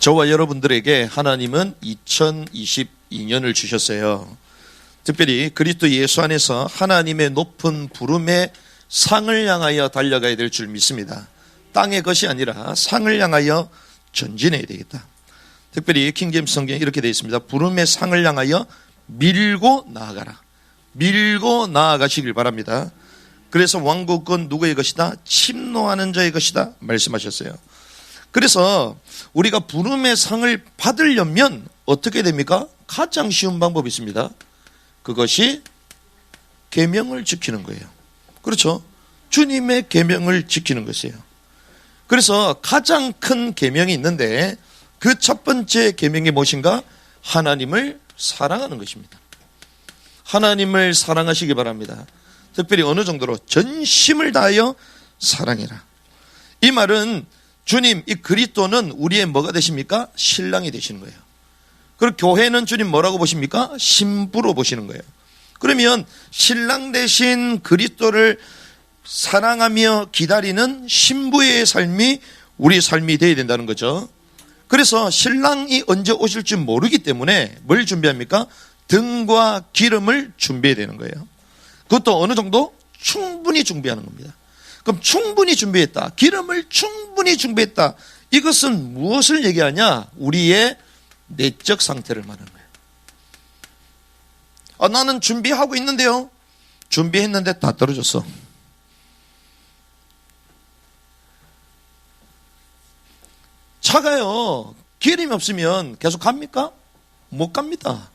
저와 여러분들에게 하나님은 2022년을 주셨어요. 특별히 그리스도 예수 안에서 하나님의 높은 부름의 상을 향하여 달려가야 될 줄 믿습니다. 땅의 것이 아니라 상을 향하여 전진해야 되겠다. 특별히 킹제임스 성경에 이렇게 되어 있습니다. 부름의 상을 향하여 밀고 나아가라. 밀고 나아가시길 바랍니다. 그래서 왕국은 누구의 것이다? 침노하는 자의 것이다 말씀하셨어요. 그래서 우리가 부름의 상을 받으려면 어떻게 됩니까? 가장 쉬운 방법이 있습니다. 그것이 계명을 지키는 거예요. 그렇죠? 주님의 계명을 지키는 것이에요. 그래서 가장 큰 계명이 있는데 그 첫 번째 계명이 무엇인가? 하나님을 사랑하는 것입니다. 하나님을 사랑하시기 바랍니다. 특별히 어느 정도로 전심을 다하여 사랑해라. 이 말은 주님, 이 그리스도는 우리의 뭐가 되십니까? 신랑이 되시는 거예요. 그리고 교회는 주님 뭐라고 보십니까? 신부로 보시는 거예요. 그러면 신랑 되신 그리스도를 사랑하며 기다리는 신부의 삶이 우리 삶이 되어야 된다는 거죠. 그래서 신랑이 언제 오실지 모르기 때문에 뭘 준비합니까? 등과 기름을 준비해야 되는 거예요. 그것도 어느 정도? 충분히 준비하는 겁니다. 그럼 충분히 준비했다. 기름을 충분히 준비했다. 이것은 무엇을 얘기하냐? 우리의 내적 상태를 말하는 거예요. 나는 준비하고 있는데요. 준비했는데 다 떨어졌어. 차가요. 기름이 없으면 계속 갑니까? 못 갑니다.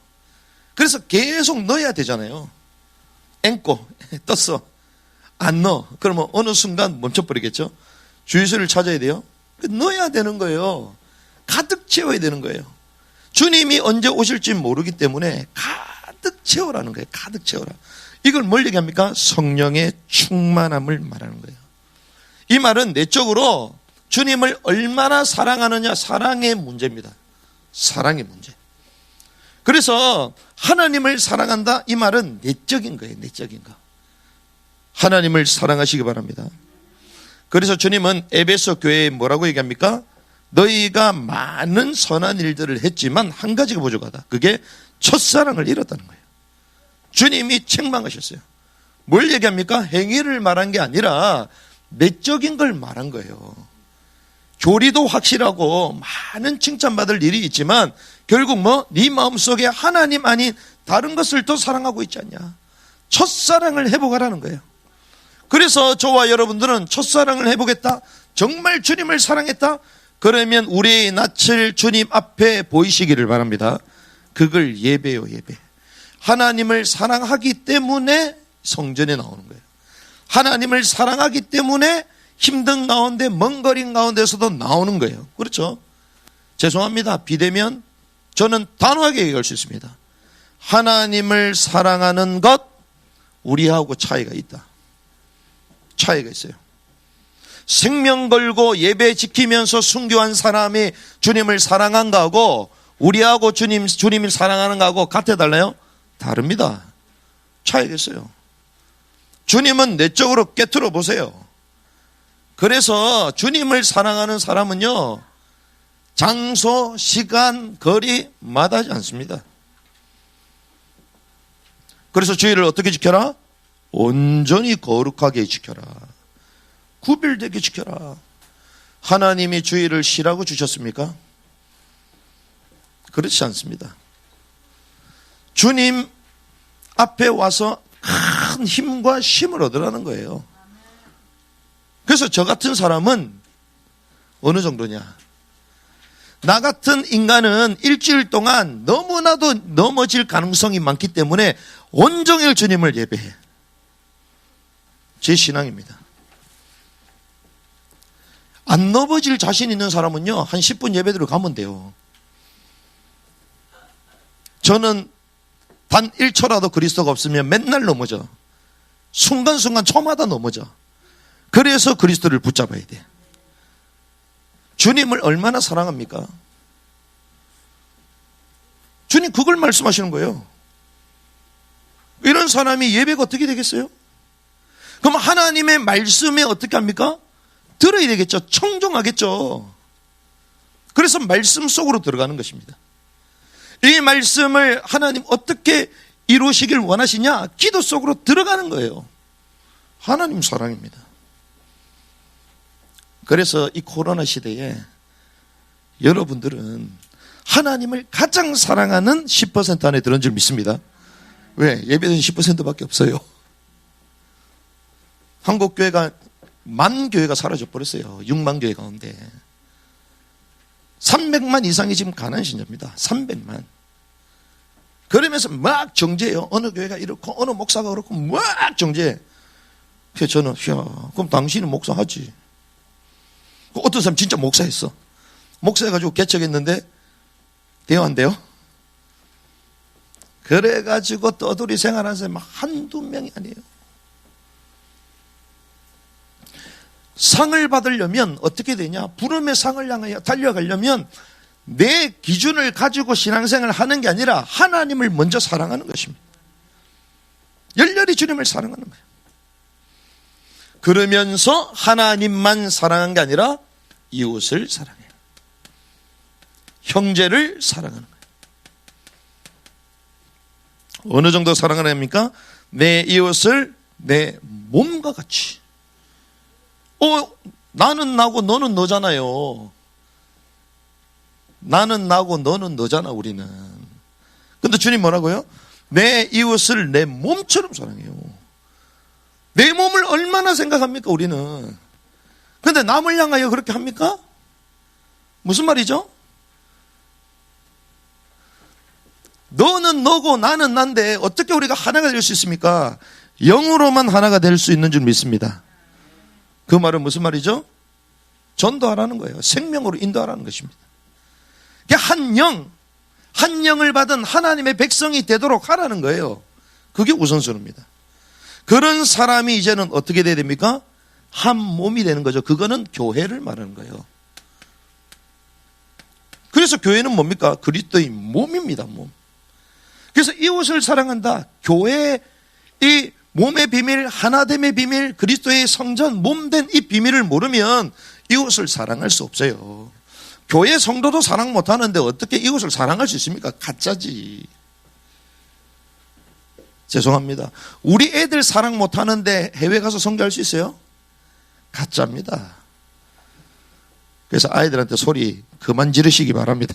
그래서 계속 넣어야 되잖아요. 앵꼬 떴어. 안 넣어. 그러면 어느 순간 멈춰버리겠죠. 주유소를 찾아야 돼요. 넣어야 되는 거예요. 가득 채워야 되는 거예요. 주님이 언제 오실지 모르기 때문에 가득 채우라는 거예요. 가득 채워라. 이걸 뭘 얘기합니까? 성령의 충만함을 말하는 거예요. 이 말은 내적으로 주님을 얼마나 사랑하느냐, 사랑의 문제입니다. 사랑의 문제. 그래서 하나님을 사랑한다, 이 말은 내적인 거예요. 내적인 거. 하나님을 사랑하시기 바랍니다. 그래서 주님은 에베소 교회에 뭐라고 얘기합니까? 너희가 많은 선한 일들을 했지만 한 가지가 부족하다. 그게 첫사랑을 잃었다는 거예요. 주님이 책망하셨어요. 뭘 얘기합니까? 행위를 말한 게 아니라 내적인 걸 말한 거예요. 교리도 확실하고 많은 칭찬받을 일이 있지만 결국 네 마음속에 하나님 아닌 다른 것을 더 사랑하고 있지 않냐. 첫사랑을 회복하라는 거예요. 그래서 저와 여러분들은 첫사랑을 회복했다. 정말 주님을 사랑했다. 그러면 우리의 낯을 주님 앞에 보이시기를 바랍니다. 그걸 예배요, 예배. 하나님을 사랑하기 때문에 성전에 나오는 거예요. 하나님을 사랑하기 때문에 힘든 가운데 먼 거리 가운데서도 나오는 거예요. 그렇죠? 죄송합니다. 비대면 저는 단호하게 얘기할 수 있습니다. 하나님을 사랑하는 것 우리하고 차이가 있다. 차이가 있어요. 생명 걸고 예배 지키면서 순교한 사람이 주님을 사랑한 거하고 우리하고 주님을 사랑하는 거하고 같아달라요? 다릅니다. 차이가 있어요. 주님은 내적으로 깨트려 보세요. 그래서 주님을 사랑하는 사람은요, 장소, 시간, 거리 마다하지 않습니다. 그래서 주의를 어떻게 지켜라? 온전히 거룩하게 지켜라. 구별되게 지켜라. 하나님이 주의를 쉬라고 주셨습니까? 그렇지 않습니다. 주님 앞에 와서 큰 힘과 쉼을 얻으라는 거예요. 그래서 저 같은 사람은 어느 정도냐? 나 같은 인간은 일주일 동안 너무나도 넘어질 가능성이 많기 때문에 온종일 주님을 예배해. 제 신앙입니다. 안 넘어질 자신 있는 사람은요, 한 10분 예배드리러 가면 돼요. 저는 단 1초라도 그리스도가 없으면 맨날 넘어져. 순간순간 초마다 넘어져. 그래서 그리스도를 붙잡아야 돼. 주님을 얼마나 사랑합니까? 주님 그걸 말씀하시는 거예요. 이런 사람이 예배가 어떻게 되겠어요? 그럼 하나님의 말씀에 어떻게 합니까? 들어야 되겠죠. 청종하겠죠. 그래서 말씀 속으로 들어가는 것입니다. 이 말씀을 하나님 어떻게 이루시길 원하시냐? 기도 속으로 들어가는 거예요. 하나님 사랑입니다. 그래서 이 코로나 시대에 여러분들은 하나님을 가장 사랑하는 10% 안에 들은 줄 믿습니다. 왜? 예배는 10%밖에 없어요. 한국 교회가 10,000 교회가 사라져 버렸어요. 60,000 교회 가운데 300만 이상이 지금 가난 신자입니다. 300만. 그러면서 막 정죄해요. 어느 교회가 이렇고 어느 목사가 그렇고 막 정죄해. 그래서 저는 그럼 당신은 목사하지. 어떤 사람 진짜 목사했어. 목사해가지고 개척했는데 돼요 안 돼요? 그래가지고 떠돌이 생활하는 사람이 한두 명이 아니에요. 상을 받으려면 어떻게 되냐? 부름의 상을 향하여 달려가려면 내 기준을 가지고 신앙생활을 하는 게 아니라 하나님을 먼저 사랑하는 것입니다. 열렬히 주님을 사랑하는 거예요. 그러면서 하나님만 사랑한 게 아니라 이웃을 사랑해요. 형제를 사랑하는 거예요. 어느 정도 사랑을 합니까? 내 이웃을 내 몸과 같이. 나는 나고 너는 너잖아요. 나는 나고 너는 너잖아 우리는. 근데 주님 뭐라고요? 내 이웃을 내 몸처럼 사랑해요. 내 몸을 얼마나 생각합니까 우리는. 근데 남을 향하여 그렇게 합니까? 무슨 말이죠? 너는 너고 나는 난데 어떻게 우리가 하나가 될 수 있습니까? 영으로만 하나가 될 수 있는 줄 믿습니다. 그 말은 무슨 말이죠? 전도하라는 거예요. 생명으로 인도하라는 것입니다. 한 영을 받은 하나님의 백성이 되도록 하라는 거예요. 그게 우선순위입니다. 그런 사람이 이제는 어떻게 돼야 됩니까? 한 몸이 되는 거죠. 그거는 교회를 말하는 거예요. 그래서 교회는 뭡니까? 그리스도의 몸입니다. 몸. 그래서 이웃을 사랑한다. 교회의 이 몸의 비밀, 하나됨의 비밀, 그리스도의 성전, 몸된 이 비밀을 모르면 이웃을 사랑할 수 없어요. 교회 성도도 사랑 못하는데 어떻게 이웃을 사랑할 수 있습니까? 가짜지. 죄송합니다. 우리 애들 사랑 못하는데 해외 가서 선교할 수 있어요? 가짜입니다. 그래서 아이들한테 소리 그만 지르시기 바랍니다.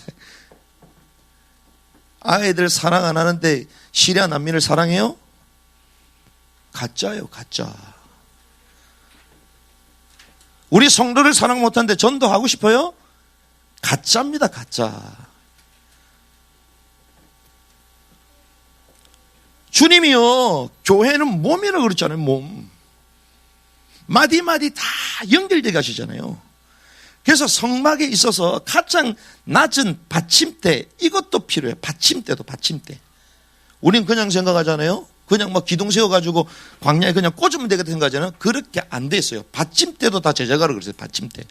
아이들 사랑 안 하는데 시리아 난민을 사랑해요? 가짜예요, 가짜. 우리 성도를 사랑 못하는데 전도하고 싶어요? 가짜입니다, 가짜. 주님이요, 교회는 몸이라고 그랬잖아요, 몸. 마디마디 다 연결되게 하시잖아요. 그래서 성막에 있어서 가장 낮은 받침대, 이것도 필요해요. 받침대도 받침대. 우린 그냥 생각하잖아요. 그냥 막 기둥 세워가지고 광야에 그냥 꽂으면 되겠다 생각하잖아요. 그렇게 안 돼 있어요. 받침대도 다 제작하라고 그랬어요. 받침대.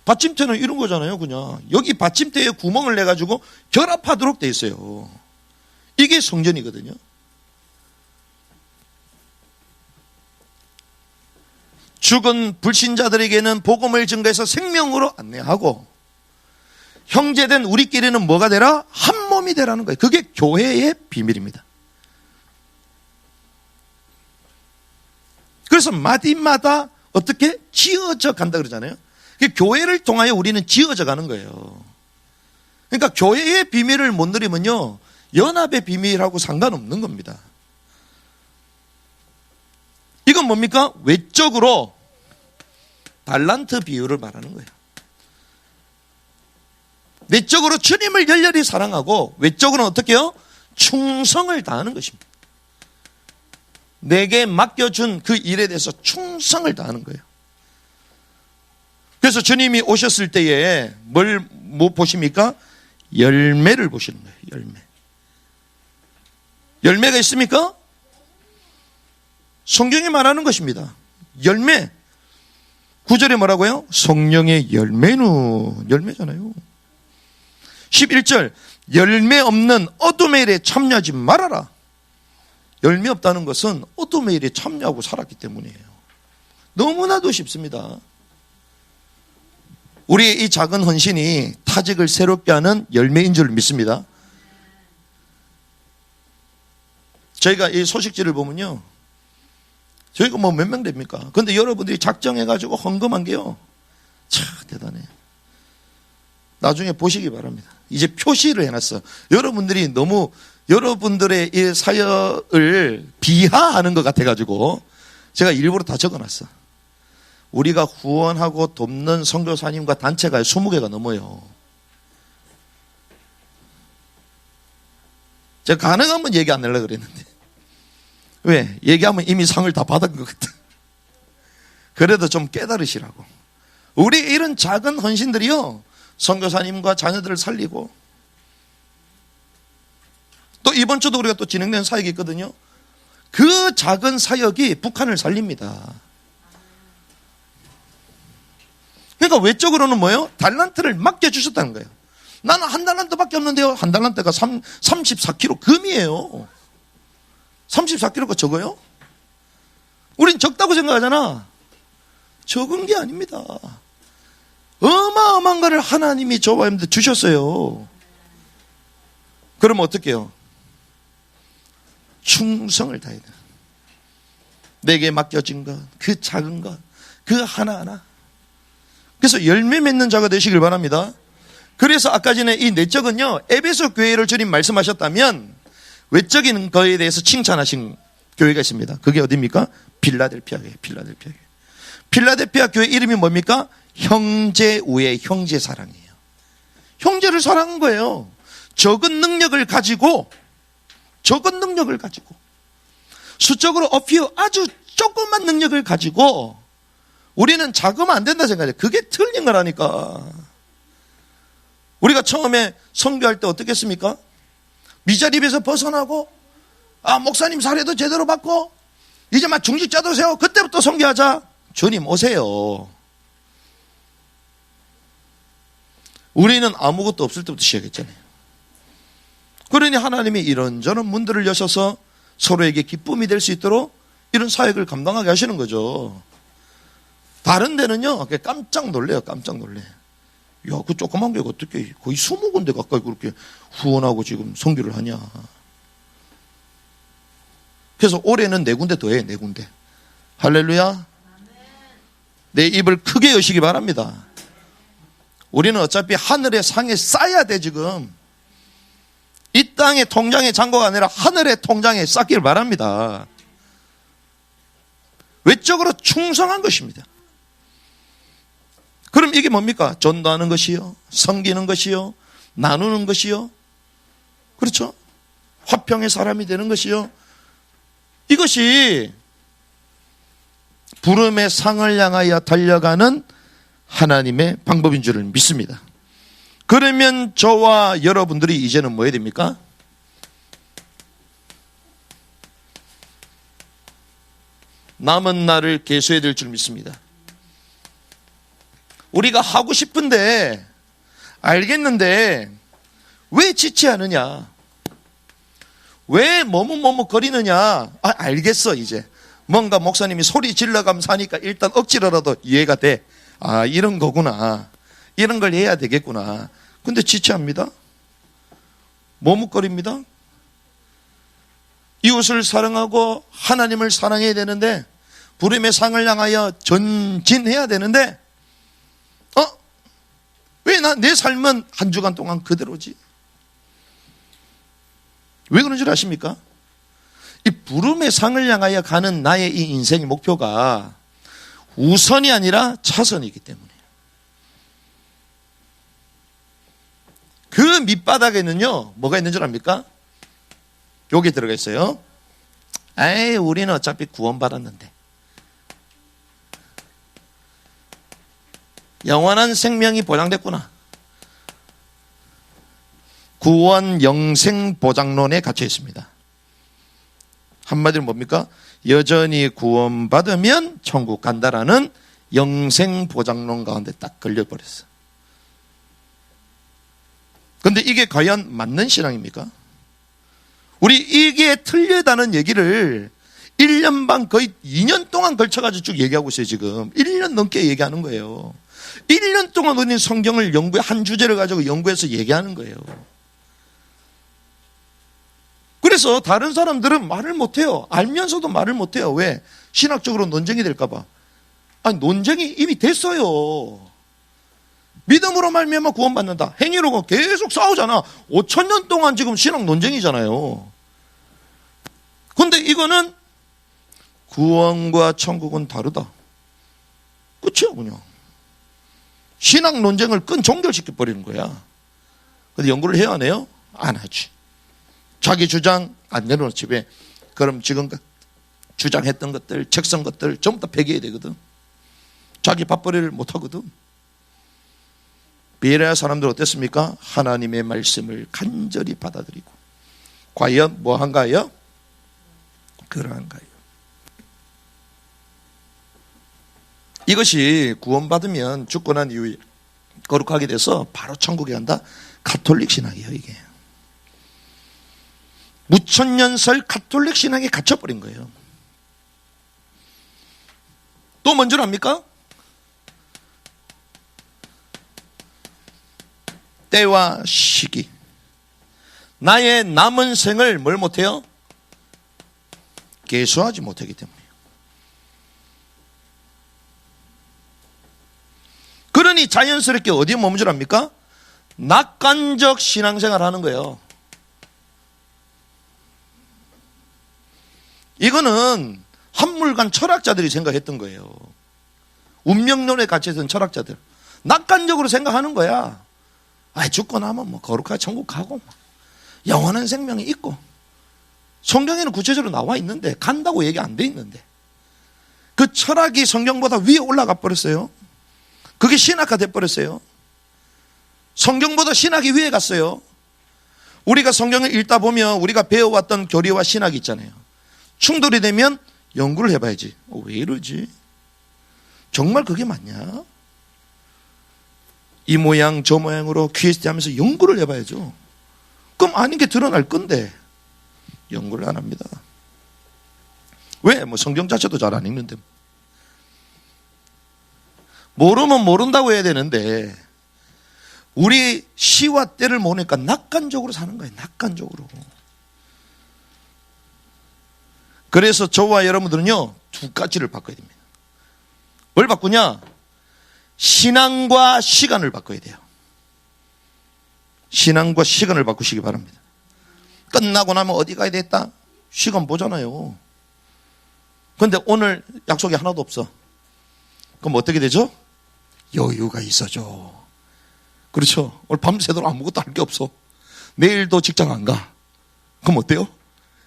받침대는 이런 거잖아요. 그냥 여기 받침대에 구멍을 내가지고 결합하도록 돼 있어요. 이게 성전이거든요. 죽은 불신자들에게는 복음을 증거해서 생명으로 안내하고, 형제된 우리끼리는 뭐가 되라? 한 몸이 되라는 거예요. 그게 교회의 비밀입니다. 그래서 마디마다 어떻게 지어져 간다 그러잖아요. 교회를 통하여 우리는 지어져 가는 거예요. 그러니까 교회의 비밀을 못 누리면요, 연합의 비밀하고 상관없는 겁니다. 이건 뭡니까? 외적으로 달란트 비율을 말하는 거예요. 내적으로 주님을 열렬히 사랑하고, 외적으로는 어떻게 해요? 충성을 다하는 것입니다. 내게 맡겨준 그 일에 대해서 충성을 다하는 거예요. 그래서 주님이 오셨을 때에 뭐 보십니까? 열매를 보시는 거예요. 열매. 열매가 있습니까? 성경이 말하는 것입니다. 열매. 9절에 뭐라고요? 성령의 열매는 열매잖아요. 11절, 열매 없는 어둠의 일에 참여하지 말아라. 열매 없다는 것은 어둠의 일에 참여하고 살았기 때문이에요. 너무나도 쉽습니다. 우리의 이 작은 헌신이 타직을 새롭게 하는 열매인 줄 믿습니다. 저희가 이 소식지를 보면요, 저희가 뭐 몇 명 됩니까? 그런데 여러분들이 작정해가지고 헌금한 게요, 참 대단해요. 나중에 보시기 바랍니다. 이제 표시를 해놨어. 여러분들이 너무 여러분들의 이 사역을 비하하는 것 같아가지고 제가 일부러 다 적어놨어. 우리가 후원하고 돕는 선교사님과 단체가 20개가 넘어요. 제가 가능하면 얘기 안 하려고 그랬는데, 왜? 얘기하면 이미 상을 다 받은 것 같아. 그래도 좀 깨달으시라고. 우리 이런 작은 헌신들이요, 선교사님과 자녀들을 살리고, 또 이번 주도 우리가 또 진행된 사역이 있거든요. 그 작은 사역이 북한을 살립니다. 그러니까 외적으로는 뭐예요? 달란트를 맡겨주셨다는 거예요. 나는 한 달란트밖에 없는데요. 한 달란트가 34kg 금이에요. 34kg가 적어요? 우린 적다고 생각하잖아. 적은 게 아닙니다. 어마어마한 거를 하나님이 저와 여러분들 주셨어요. 그러면 어떻게 해요? 충성을 다해야 돼요. 내게 맡겨진 것, 그 작은 것, 그 하나하나. 그래서 열매 맺는 자가 되시길 바랍니다. 그래서 아까 전에 이 내적은요, 에베소 교회를 주님 말씀하셨다면 외적인 거에 대해서 칭찬하신 교회가 있습니다. 그게 어디입니까? 필라델피아 교회. 필라델피아 교회 이름이 뭡니까? 형제 우애, 형제 사랑이에요. 형제를 사랑한 거예요. 적은 능력을 가지고 수적으로 어피어 아주 조그만 능력을 가지고 우리는 작으면 안 된다 생각해요. 그게 틀린 거라니까. 우리가 처음에 선교할 때 어떻게 했습니까? 미자립에서 벗어나고, 목사님 사례도 제대로 받고, 이제 막 중직자도 세워. 그때부터 선교하자. 주님 오세요. 우리는 아무것도 없을 때부터 시작했잖아요. 그러니 하나님이 이런저런 문들을 여셔서 서로에게 기쁨이 될 수 있도록 이런 사역을 감당하게 하시는 거죠. 다른 데는요, 깜짝 놀래요. 깜짝 놀래. 야, 그 조그만 게 어떻게 거의 20군데 가까이 그렇게 후원하고 지금 선교를 하냐. 그래서 올해는 4군데 더 해, 4군데. 할렐루야. 내 입을 크게 여시기 바랍니다. 우리는 어차피 하늘의 상에 쌓여야 돼, 지금. 이 땅의 통장의 잔고가 아니라 하늘의 통장에 쌓기를 바랍니다. 외적으로 충성한 것입니다. 그럼 이게 뭡니까? 전도하는 것이요, 섬기는 것이요, 나누는 것이요, 그렇죠? 화평의 사람이 되는 것이요. 이것이 부름의 상을 향하여 달려가는 하나님의 방법인 줄을 믿습니다. 그러면 저와 여러분들이 이제는 뭐 해야 됩니까? 남은 날을 계수해야 될 줄 믿습니다. 우리가 하고 싶은데, 알겠는데 왜 지체하느냐? 왜 머뭇머뭇거리느냐? 알겠어. 이제 뭔가 목사님이 소리 질러가면서 하니까 일단 억지로라도 이해가 돼. 이런 거구나. 이런 걸 해야 되겠구나. 근데 지체합니다. 머뭇거립니다. 이웃을 사랑하고 하나님을 사랑해야 되는데, 부름의 상을 향하여 전진해야 되는데, 왜 내 삶은 한 주간 동안 그대로지? 왜 그런 줄 아십니까? 이 부름의 상을 향하여 가는 나의 이 인생의 목표가 우선이 아니라 차선이기 때문에. 그 밑바닥에는요, 뭐가 있는 줄 압니까? 여기 들어가 있어요. 우리는 어차피 구원받았는데, 영원한 생명이 보장됐구나. 구원 영생 보장론에 갇혀 있습니다. 한마디로 뭡니까? 여전히 구원받으면 천국 간다라는 영생 보장론 가운데 딱 걸려버렸어. 그런데 이게 과연 맞는 신앙입니까? 우리 이게 틀리다는 얘기를 1년 반 거의 2년 동안 걸쳐가지고 쭉 얘기하고 있어요. 지금 1년 넘게 얘기하는 거예요. 1년 동안 우리는 성경을 한 주제를 가지고 연구해서 얘기하는 거예요. 그래서 다른 사람들은 말을 못해요. 알면서도 말을 못해요. 왜? 신학적으로 논쟁이 될까봐. 아니, 논쟁이 이미 됐어요. 믿음으로 말미암아 구원받는다. 행위로 계속 싸우잖아. 5,000년 동안 지금 신학 논쟁이잖아요. 근데 이거는 구원과 천국은 다르다. 끝이야, 그냥. 신학 논쟁을 종결시켜버리는 거야. 근데 연구를 해야 하네요? 안 하지. 자기 주장 안 내려놓지. 왜? 그럼 지금 주장했던 것들, 책선 것들 전부 다 폐기해야 되거든. 자기 밥벌이를 못 하거든. 베레아 사람들 어땠습니까? 하나님의 말씀을 간절히 받아들이고 과연 뭐한가요? 그러한가요? 이것이 구원받으면 죽고 난 이후에 거룩하게 돼서 바로 천국에 간다. 가톨릭 신학이에요. 이게 무천년설 가톨릭 신학에 갇혀버린 거예요. 또 뭔 줄 압니까? 때와 시기. 나의 남은 생을 뭘 못해요? 계수하지 못하기 때문에. 그러니 자연스럽게 어디에 머문 줄 압니까? 낙관적 신앙생활 하는 거예요. 이거는 한물간 철학자들이 생각했던 거예요. 운명론에 갇혀있던 철학자들. 낙관적으로 생각하는 거야. 아, 죽고 나면 뭐 거룩하게 천국 가고 영원한 생명이 있고. 성경에는 구체적으로 나와 있는데, 간다고 얘기 안 돼 있는데, 그 철학이 성경보다 위에 올라가 버렸어요. 그게 신학화 돼 버렸어요. 성경보다 신학이 위에 갔어요. 우리가 성경을 읽다 보면 우리가 배워왔던 교리와 신학이 있잖아요. 충돌이 되면 연구를 해봐야지. 왜 이러지? 정말 그게 맞냐? 이 모양 저 모양으로 QST 하면서 연구를 해봐야죠. 그럼 아닌 게 드러날 건데 연구를 안 합니다. 왜? 뭐 성경 자체도 잘 안 읽는데. 모르면 모른다고 해야 되는데 우리 시와 때를 모르니까 낙관적으로 사는 거예요. 낙관적으로. 그래서 저와 여러분들은요, 두 가지를 바꿔야 됩니다. 뭘 바꾸냐? 신앙과 시간을 바꿔야 돼요. 신앙과 시간을 바꾸시기 바랍니다. 끝나고 나면 어디 가야 되겠다? 시간 보잖아요. 그런데 오늘 약속이 하나도 없어. 그럼 어떻게 되죠? 여유가 있어져. 그렇죠? 오늘 밤새도록 아무것도 할 게 없어. 내일도 직장 안 가. 그럼 어때요?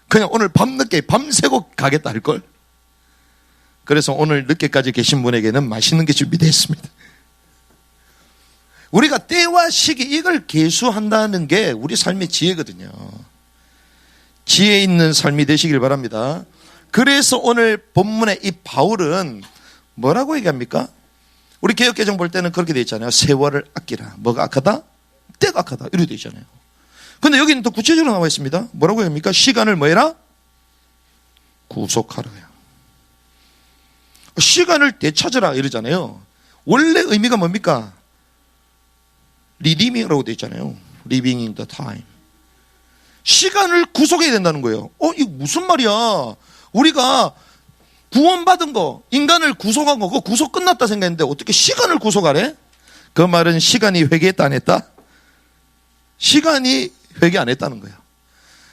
그냥 오늘 밤늦게 밤새고 가겠다 할걸? 그래서 오늘 늦게까지 계신 분에게는 맛있는 게 준비되어 있습니다. 우리가 때와 시기 이걸 계수한다는 게 우리 삶의 지혜거든요. 지혜 있는 삶이 되시길 바랍니다. 그래서 오늘 본문의 이 바울은 뭐라고 얘기합니까? 우리 개역개정 볼 때는 그렇게 되어 있잖아요. 세월을 아끼라. 뭐가 악하다? 때가 악하다. 이렇게 되어 있잖아요. 근데 여기는 또 구체적으로 나와 있습니다. 뭐라고 합니까? 시간을 뭐 해라? 구속하라요. 시간을 되찾으라 이러잖아요. 원래 의미가 뭡니까? 리디밍이라고 되어 있잖아요. Living in the time. 시간을 구속해야 된다는 거예요. 이거 무슨 말이야? 우리가 구원받은 거, 인간을 구속한 거, 그거 구속 끝났다 생각했는데 어떻게 시간을 구속하래? 그 말은 시간이 회개했다 안 했다? 시간이 회개 안 했다는 거예요.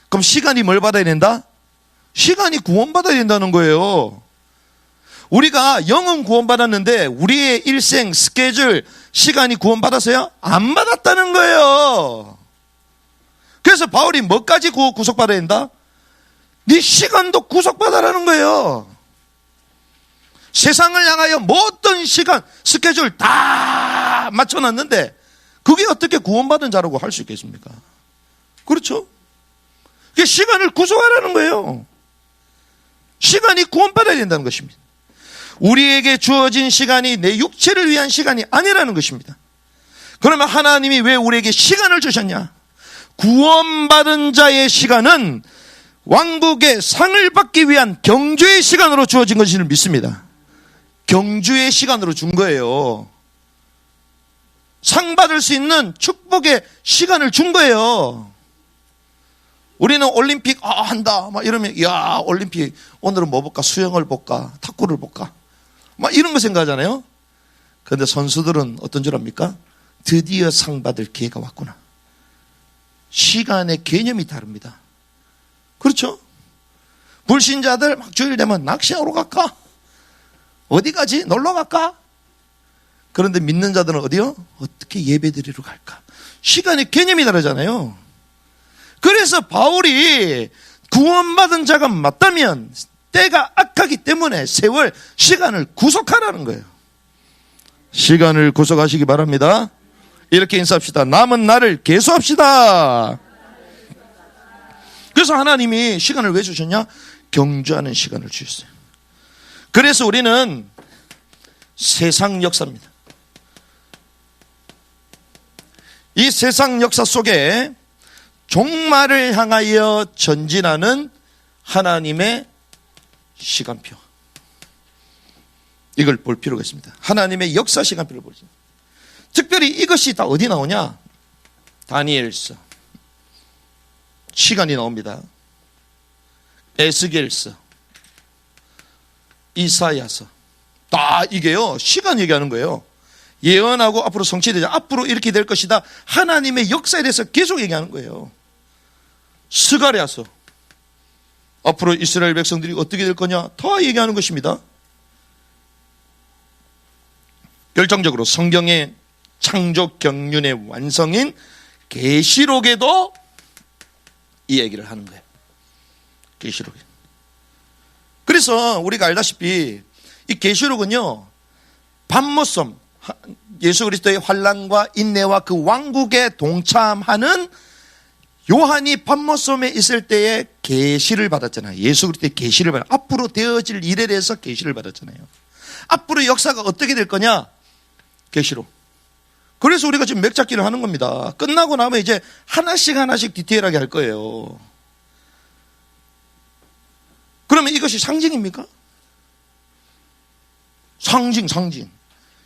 그럼 시간이 뭘 받아야 된다? 시간이 구원받아야 된다는 거예요. 우리가 영은 구원받았는데 우리의 일생, 스케줄, 시간이 구원받았어요? 안 받았다는 거예요. 그래서 바울이 뭐까지 구속받아야 된다? 네 시간도 구속받아라는 거예요. 세상을 향하여 모든 시간, 스케줄 다 맞춰놨는데 그게 어떻게 구원받은 자라고 할 수 있겠습니까? 그렇죠? 그게 시간을 구속하라는 거예요. 시간이 구원받아야 된다는 것입니다. 우리에게 주어진 시간이 내 육체를 위한 시간이 아니라는 것입니다. 그러면 하나님이 왜 우리에게 시간을 주셨냐? 구원받은 자의 시간은 왕국의 상을 받기 위한 경주의 시간으로 주어진 것을 믿습니다. 경주의 시간으로 준 거예요. 상 받을 수 있는 축복의 시간을 준 거예요. 우리는 올림픽 한다 막 이러면 야 올림픽 오늘은 뭐 볼까? 수영을 볼까? 탁구를 볼까? 막 이런 거 생각하잖아요. 그런데 선수들은 어떤 줄 압니까? 드디어 상 받을 기회가 왔구나. 시간의 개념이 다릅니다. 그렇죠? 불신자들 막 주일 되면 낚시하러 갈까? 어디 가지? 놀러 갈까? 그런데 믿는 자들은 어디요? 어떻게 예배드리러 갈까? 시간의 개념이 다르잖아요. 그래서 바울이 구원받은 자가 맞다면 때가 악하기 때문에 세월 시간을 구속하라는 거예요. 시간을 구속하시기 바랍니다. 이렇게 인사합시다. 남은 날을 계수합시다. 그래서 하나님이 시간을 왜 주셨냐? 경주하는 시간을 주셨어요. 그래서 우리는 세상 역사입니다. 이 세상 역사 속에 종말을 향하여 전진하는 하나님의 시간표, 이걸 볼 필요가 있습니다. 하나님의 역사 시간표를 보죠. 특별히 이것이 다 어디 나오냐? 다니엘서 시간이 나옵니다. 에스겔서, 이사야서, 다 이게요 시간 얘기하는 거예요. 예언하고 앞으로 성취되자, 앞으로 이렇게 될 것이다, 하나님의 역사에 대해서 계속 얘기하는 거예요. 스가랴서, 앞으로 이스라엘 백성들이 어떻게 될 거냐 다 얘기하는 것입니다. 결정적으로 성경의 창조 경륜의 완성인 계시록에도 이 얘기를 하는 거예요. 계시록에. 그래서 우리가 알다시피 이 계시록은요 밤모섬, 예수 그리스도의 환난과 인내와 그 왕국에 동참하는 요한이 밤모섬에 있을 때에 계시를 받았잖아요. 예수 그리스도의 계시를 받았, 앞으로 되어질 일에 대해서 계시를 받았잖아요. 앞으로 역사가 어떻게 될 거냐? 계시록. 그래서 우리가 지금 맥잡기를 하는 겁니다. 끝나고 나면 이제 하나씩 디테일하게 할 거예요. 그러면 이것이 상징입니까? 상징.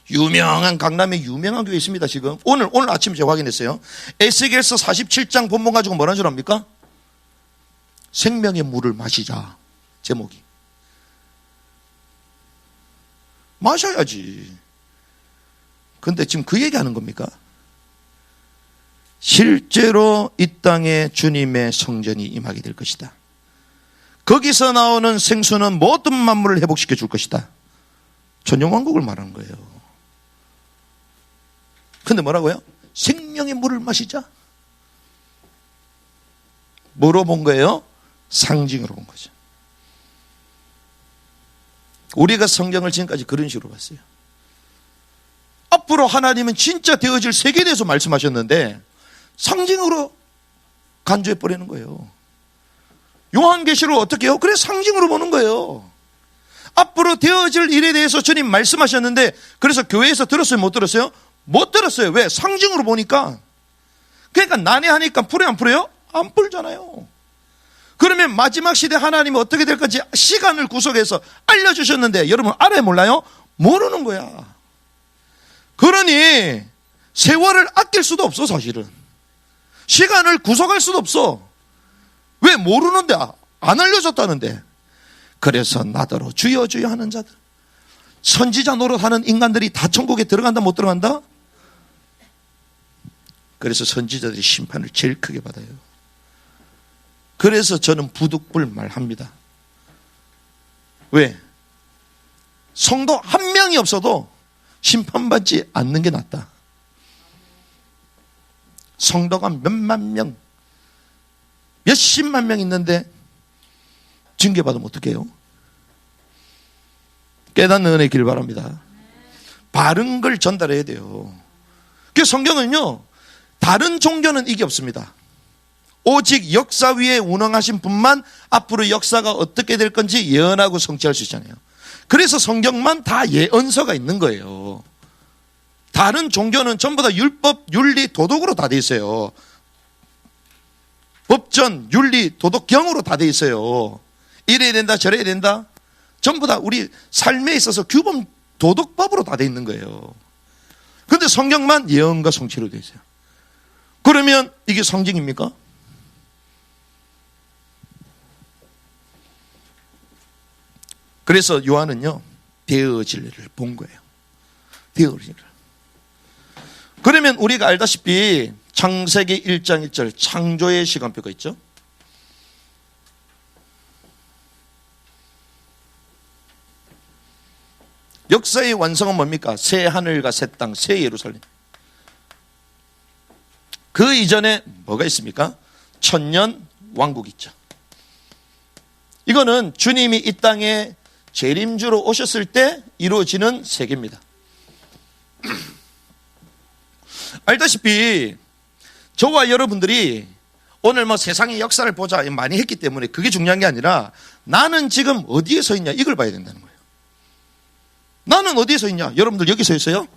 유명한 강남에 유명한 교회 있습니다. 지금 오늘 아침 제가 확인했어요. 에스겔서 47장 본문 가지고 뭐라는 줄 압니까? 생명의 물을 마시자. 제목이. 마셔야지. 근데 지금 그 얘기하는 겁니까? 실제로 이 땅에 주님의 성전이 임하게 될 것이다. 거기서 나오는 생수는 모든 만물을 회복시켜 줄 것이다. 천년왕국을 말하는 거예요. 근데 뭐라고요? 생명의 물을 마시자. 뭐로 본 거예요? 상징으로 본 거죠. 우리가 성경을 지금까지 그런 식으로 봤어요. 앞으로 하나님은 진짜 되어질 세계에 대해서 말씀하셨는데 상징으로 간주해 버리는 거예요. 요한계시록 어떻게 해요? 그래 상징으로 보는 거예요. 앞으로 되어질 일에 대해서 주님 말씀하셨는데, 그래서 교회에서 들었어요? 못 들었어요? 못 들었어요. 왜? 상징으로 보니까. 그러니까 난해하니까 풀어요 안 풀어요? 안 풀잖아요. 그러면 마지막 시대 하나님이 어떻게 될 건지 시간을 구속해서 알려주셨는데 여러분 알아요 몰라요? 모르는 거야. 그러니 세월을 아낄 수도 없어. 사실은 시간을 구속할 수도 없어. 왜? 모르는데, 안 알려줬다는데. 그래서 나더러 주여 주여 하는 자들, 선지자 노릇하는 인간들이 다 천국에 들어간다 못 들어간다? 그래서 선지자들이 심판을 제일 크게 받아요. 그래서 저는 부득불 말합니다. 왜? 성도 한 명이 없어도 심판받지 않는 게 낫다. 성도가 몇만 명, 몇십만 명 있는데 징계받으면 어떡해요? 깨닫는 은혜 길 바랍니다. 바른 걸 전달해야 돼요. 그 성경은요, 다른 종교는 이게 없습니다. 오직 역사 위에 운행하신 분만 앞으로 역사가 어떻게 될 건지 예언하고 성취할 수 있잖아요. 그래서 성경만 다 예언서가 있는 거예요. 다른 종교는 전부 다 율법, 윤리, 도덕으로 다 돼 있어요. 법전, 윤리, 도덕경으로 다 돼 있어요. 이래야 된다, 저래야 된다. 전부 다 우리 삶에 있어서 규범, 도덕법으로 다 돼 있는 거예요. 근데 성경만 예언과 성취로 되어 있어요. 그러면 이게 상징입니까? 그래서 요한은요, 되어질래를 본 거예요. 되어질래. 그러면 우리가 알다시피 창세기 1장 1절 창조의 시간표가 있죠. 역사의 완성은 뭡니까? 새 하늘과 새 땅, 새 예루살렘. 그 이전에 뭐가 있습니까? 천년 왕국이 있죠. 이거는 주님이 이 땅에 재림주로 오셨을 때 이루어지는 세계입니다. 알다시피 저와 여러분들이 오늘 뭐 세상의 역사를 보자 많이 했기 때문에 그게 중요한 게 아니라 나는 지금 어디에 서 있냐 이걸 봐야 된다는 거예요. 나는 어디에 서 있냐? 여러분들 여기 서 있어요?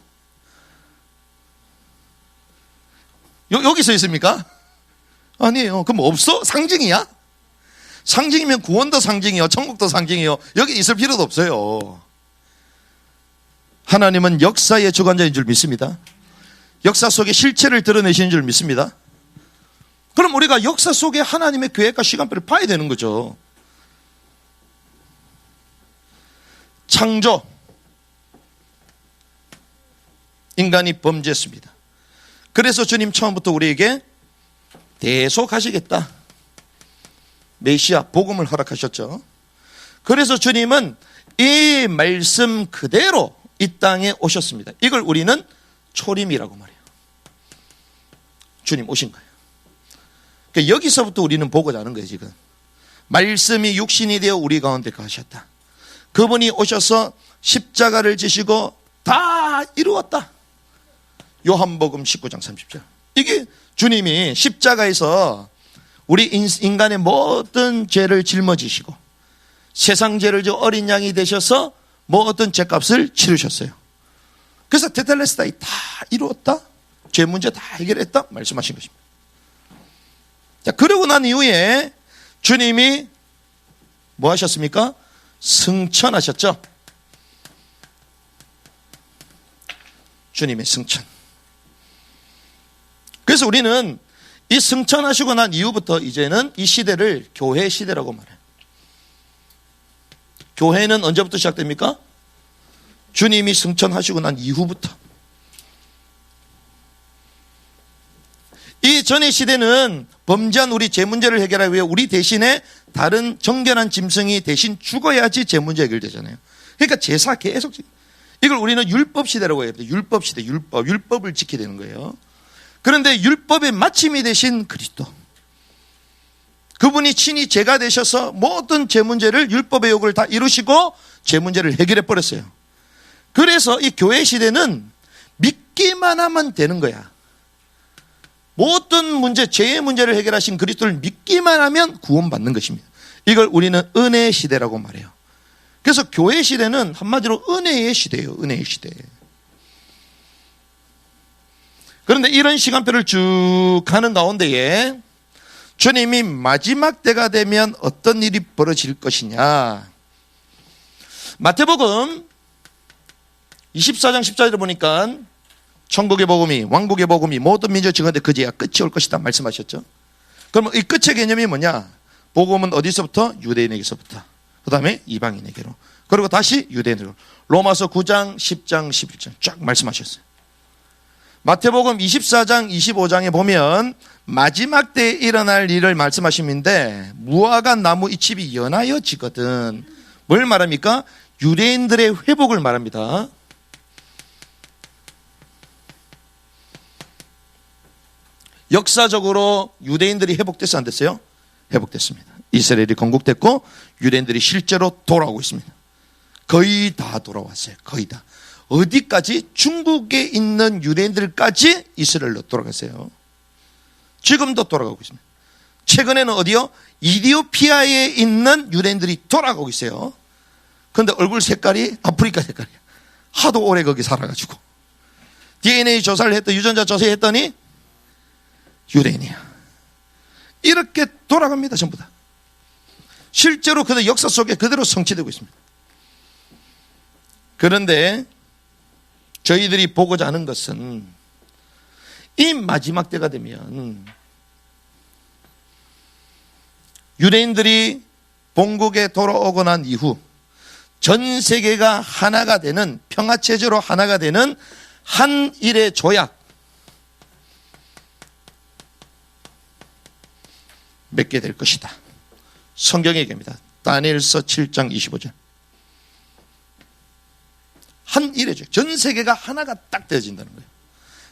여기 서 있습니까? 아니에요. 그럼 없어? 상징이야? 상징이면 구원도 상징이요, 천국도 상징이요. 여기 있을 필요도 없어요. 하나님은 역사의 주관자인 줄 믿습니다. 역사 속에 실체를 드러내시는 줄 믿습니다. 그럼 우리가 역사 속에 하나님의 계획과 시간표를 봐야 되는 거죠. 창조. 인간이 범죄했습니다. 그래서 주님 처음부터 우리에게 대속하시겠다. 메시아, 복음을 허락하셨죠. 그래서 주님은 이 말씀 그대로 이 땅에 오셨습니다. 이걸 우리는 초림이라고 말해요. 주님 오신 거예요. 그러니까 여기서부터 우리는 보고자 하는 거예요, 지금. 말씀이 육신이 되어 우리 가운데 가셨다. 그분이 오셔서 십자가를 지시고 다 이루었다. 요한복음 19장 30절. 이게 주님이 십자가에서 우리 인간의 모든 죄를 짊어지시고 세상 죄를 져 어린 양이 되셔서 모든 죄값을 치르셨어요. 그래서 테텔레스타이 다 이루었다. 죄 문제 다 해결했다 말씀하신 것입니다. 자, 그러고 난 이후에 주님이 뭐 하셨습니까? 승천하셨죠. 주님의 승천. 그래서 우리는 이 승천하시고 난 이후부터 이제는 이 시대를 교회 시대라고 말해요. 교회는 언제부터 시작됩니까? 주님이 승천하시고 난 이후부터. 이 전의 시대는 범죄한 우리 죄 문제를 해결하기 위해 우리 대신에 다른 정결한 짐승이 대신 죽어야지 죄 문제 해결되잖아요. 그러니까 제사 계속, 이걸 우리는 율법 시대라고 해요. 율법 시대, 율법을 지켜야 되는 거예요. 그런데 율법의 마침이 되신 그리스도, 그분이 친히 죄가 되셔서 모든 죄 문제를, 율법의 요구를 다 이루시고 죄 문제를 해결해 버렸어요. 그래서 이 교회 시대는 믿기만 하면 되는 거야. 모든 문제, 죄의 문제를 해결하신 그리스도를 믿기만 하면 구원받는 것입니다. 이걸 우리는 은혜의 시대라고 말해요. 그래서 교회 시대는 한마디로 은혜의 시대예요. 은혜의 시대. 그런데 이런 시간표를 쭉 가는 가운데에 주님이 마지막 때가 되면 어떤 일이 벌어질 것이냐. 마태복음 24장 14절에 보니까 천국의 복음이, 왕국의 복음이 모든 민족에 증언돼 그제야 끝이 올 것이다 말씀하셨죠. 그러면 이 끝의 개념이 뭐냐? 복음은 어디서부터? 유대인에게서부터, 그 다음에 이방인에게로, 그리고 다시 유대인으로. 로마서 9장 10장 11장 쫙 말씀하셨어요. 마태복음 24장 25장에 보면 마지막 때에 일어날 일을 말씀하시는데 무화과 나무 잎이 연하여지거든. 뭘 말합니까? 유대인들의 회복을 말합니다. 역사적으로 유대인들이 회복됐어요, 안 됐어요? 회복됐습니다. 이스라엘이 건국됐고 유대인들이 실제로 돌아오고 있습니다. 거의 다 돌아왔어요. 거의 다. 어디까지? 중국에 있는 유대인들까지 이스라엘로 돌아갔어요. 지금도 돌아가고 있습니다. 최근에는 어디요? 이디오피아에 있는 유대인들이 돌아가고 있어요. 그런데 얼굴 색깔이 아프리카 색깔이야. 하도 오래 거기 살아가지고. DNA 조사를 했더니, 유전자 조사했더니 유대인이야. 이렇게 돌아갑니다, 전부 다. 실제로 그들 역사 속에 그대로 성취되고 있습니다. 그런데 저희들이 보고자 하는 것은 이 마지막 때가 되면 유대인들이 본국에 돌아오고 난 이후 전 세계가 하나가 되는, 평화체제로 하나가 되는 한일의 조약 맺게 될 것이다. 성경의 얘기입니다. 다니엘서 7장 25절. 한일의 조약. 전 세계가 하나가 딱 되어진다는 거예요.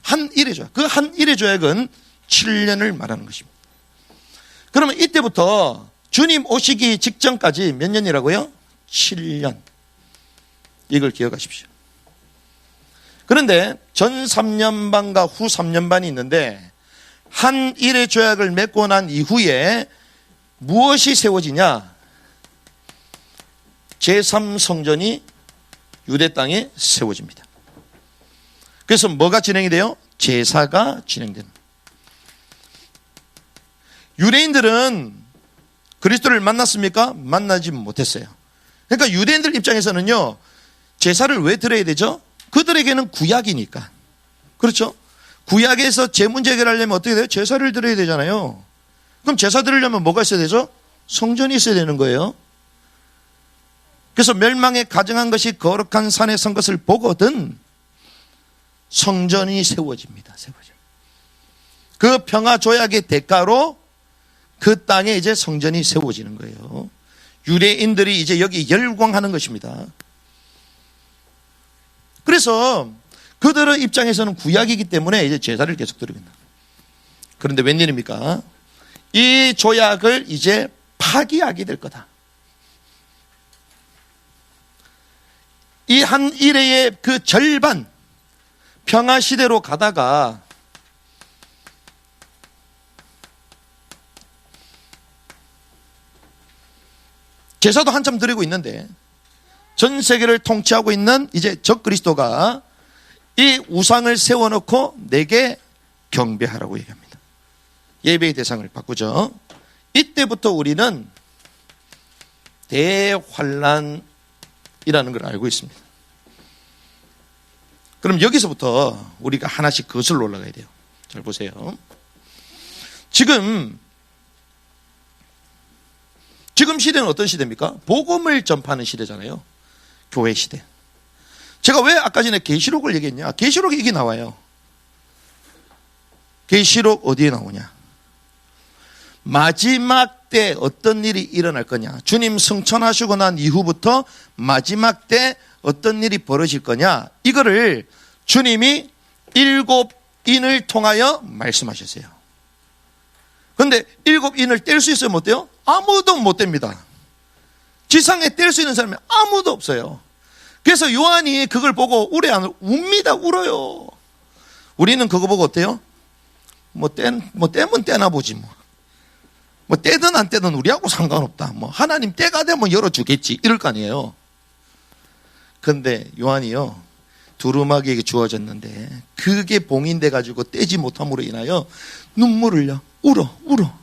한일의 조약. 그 한일의 조약은 7년을 말하는 것입니다. 그러면 이때부터 주님 오시기 직전까지 몇 년이라고요? 7년. 이걸 기억하십시오. 그런데 전 3년 반과 후 3년 반이 있는데 한일의 조약을 맺고 난 이후에 무엇이 세워지냐? 제3성전이 유대 땅에 세워집니다. 그래서 뭐가 진행이 돼요? 제사가 진행되는. 유대인들은 그리스도를 만났습니까? 만나지 못했어요. 그러니까 유대인들 입장에서는요, 제사를 왜 드려야 되죠? 그들에게는 구약이니까. 그렇죠? 구약에서 제 문제 해결하려면 어떻게 돼요? 제사를 드려야 되잖아요. 그럼 제사 드리려면 뭐가 있어야 되죠? 성전이 있어야 되는 거예요. 그래서 멸망에 가증한 것이 거룩한 산에 선 것을 보거든 성전이 세워집니다. 그 평화 조약의 대가로 그 땅에 이제 성전이 세워지는 거예요. 유대인들이 이제 여기 열광하는 것입니다. 그래서 그들의 입장에서는 구약이기 때문에 이제 제사를 계속 드리겠다. 그런데 웬일입니까? 이 조약을 이제 파기하게 될 거다. 이 한 일회의 그 절반 평화 시대로 가다가 제사도 한참 드리고 있는데 전 세계를 통치하고 있는 이제 적그리스도가 이 우상을 세워놓고 내게 경배하라고 얘기합니다. 예배의 대상을 바꾸죠. 이때부터 우리는 대환란이라는 걸 알고 있습니다. 그럼 여기서부터 우리가 하나씩 거슬러 올라가야 돼요. 잘 보세요. 지금 시대는 어떤 시대입니까? 복음을 전파하는 시대잖아요. 교회 시대. 제가 왜 아까 전에 계시록을 얘기했냐? 계시록에 이게 나와요. 계시록 어디에 나오냐? 마지막 때 어떤 일이 일어날 거냐? 주님 승천하시고 난 이후부터 마지막 때 어떤 일이 벌어질 거냐? 이거를 주님이 7인을 통하여 말씀하셨어요. 그런데 7인을 뗄 수 있어요? 못 떼요? 아무도 못 뗍니다. 지상에 뗄 수 있는 사람이 아무도 없어요. 그래서 요한이 그걸 보고 웁니다. 울어요. 우리는 그거 보고 어때요? 떼면 떼나 보지 뭐 떼든 안 떼든 우리하고 상관없다. 하나님 때가 되면 열어주겠지. 이럴 거 아니에요. 그런데 요한이요, 두루마기에게 주어졌는데 그게 봉인돼 가지고 떼지 못함으로 인하여 눈물을 흘려. 울어.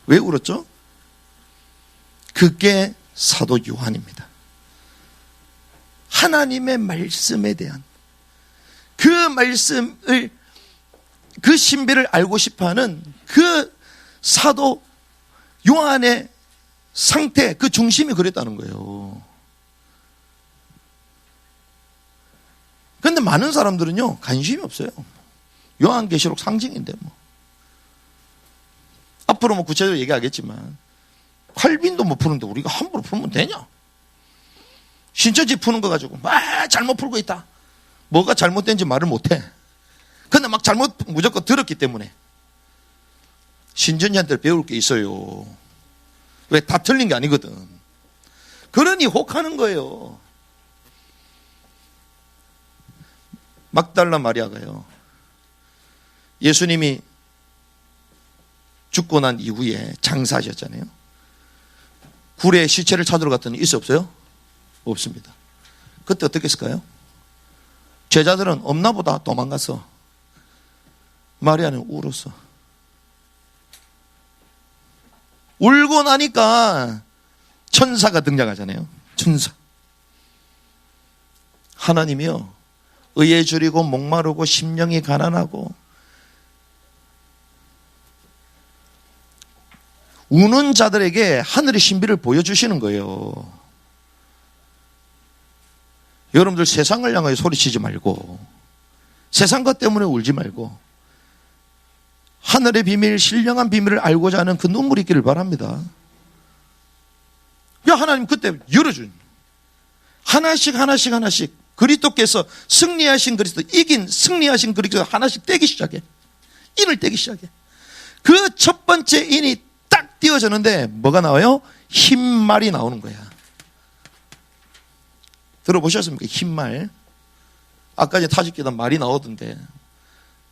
왜 울었죠? 그게 사도 요한입니다. 하나님의 말씀에 대한 그 말씀을, 그 신비를 알고 싶어하는 그 사도 요한의 상태, 그 중심이 그랬다는 거예요. 그런데 많은 사람들은요, 관심이 없어요. 요한계시록 상징인데 앞으로 구체적으로 얘기하겠지만 칼빈도 못 푸는데 우리가 함부로 풀면 되냐? 신천지 푸는 거 가지고 잘못 풀고 있다. 뭐가 잘못된지 말을 못해. 근데 잘못 무조건 들었기 때문에. 신천지한테 배울 게 있어요. 왜? 다 틀린 게 아니거든. 그러니 혹하는 거예요. 막달라 마리아가요, 예수님이 죽고 난 이후에 장사하셨잖아요. 굴에 시체를 찾으러 갔더니 있어 없어요? 없습니다. 그때 어떻게 했을까요? 제자들은 없나 보다 도망갔어. 마리아는 울었어. 울고 나니까 천사가 등장하잖아요. 천사. 하나님이요, 의에 줄이고 목마르고 심령이 가난하고 우는 자들에게 하늘의 신비를 보여주시는 거예요. 여러분들 세상을 향하여 소리치지 말고 세상 것 때문에 울지 말고 하늘의 비밀, 신령한 비밀을 알고자 하는 그 눈물이 있기를 바랍니다. 하나님 그때 열어준 하나씩 그리스도께서 승리하신 그리스도, 승리하신 그리스도 하나씩 떼기 시작해. 인을 떼기 시작해. 그 첫 번째 인이 딱 띄어졌는데 뭐가 나와요? 흰말이 나오는 거야. 들어보셨습니까? 흰말. 아까 이제 타직기다 말이 나오던데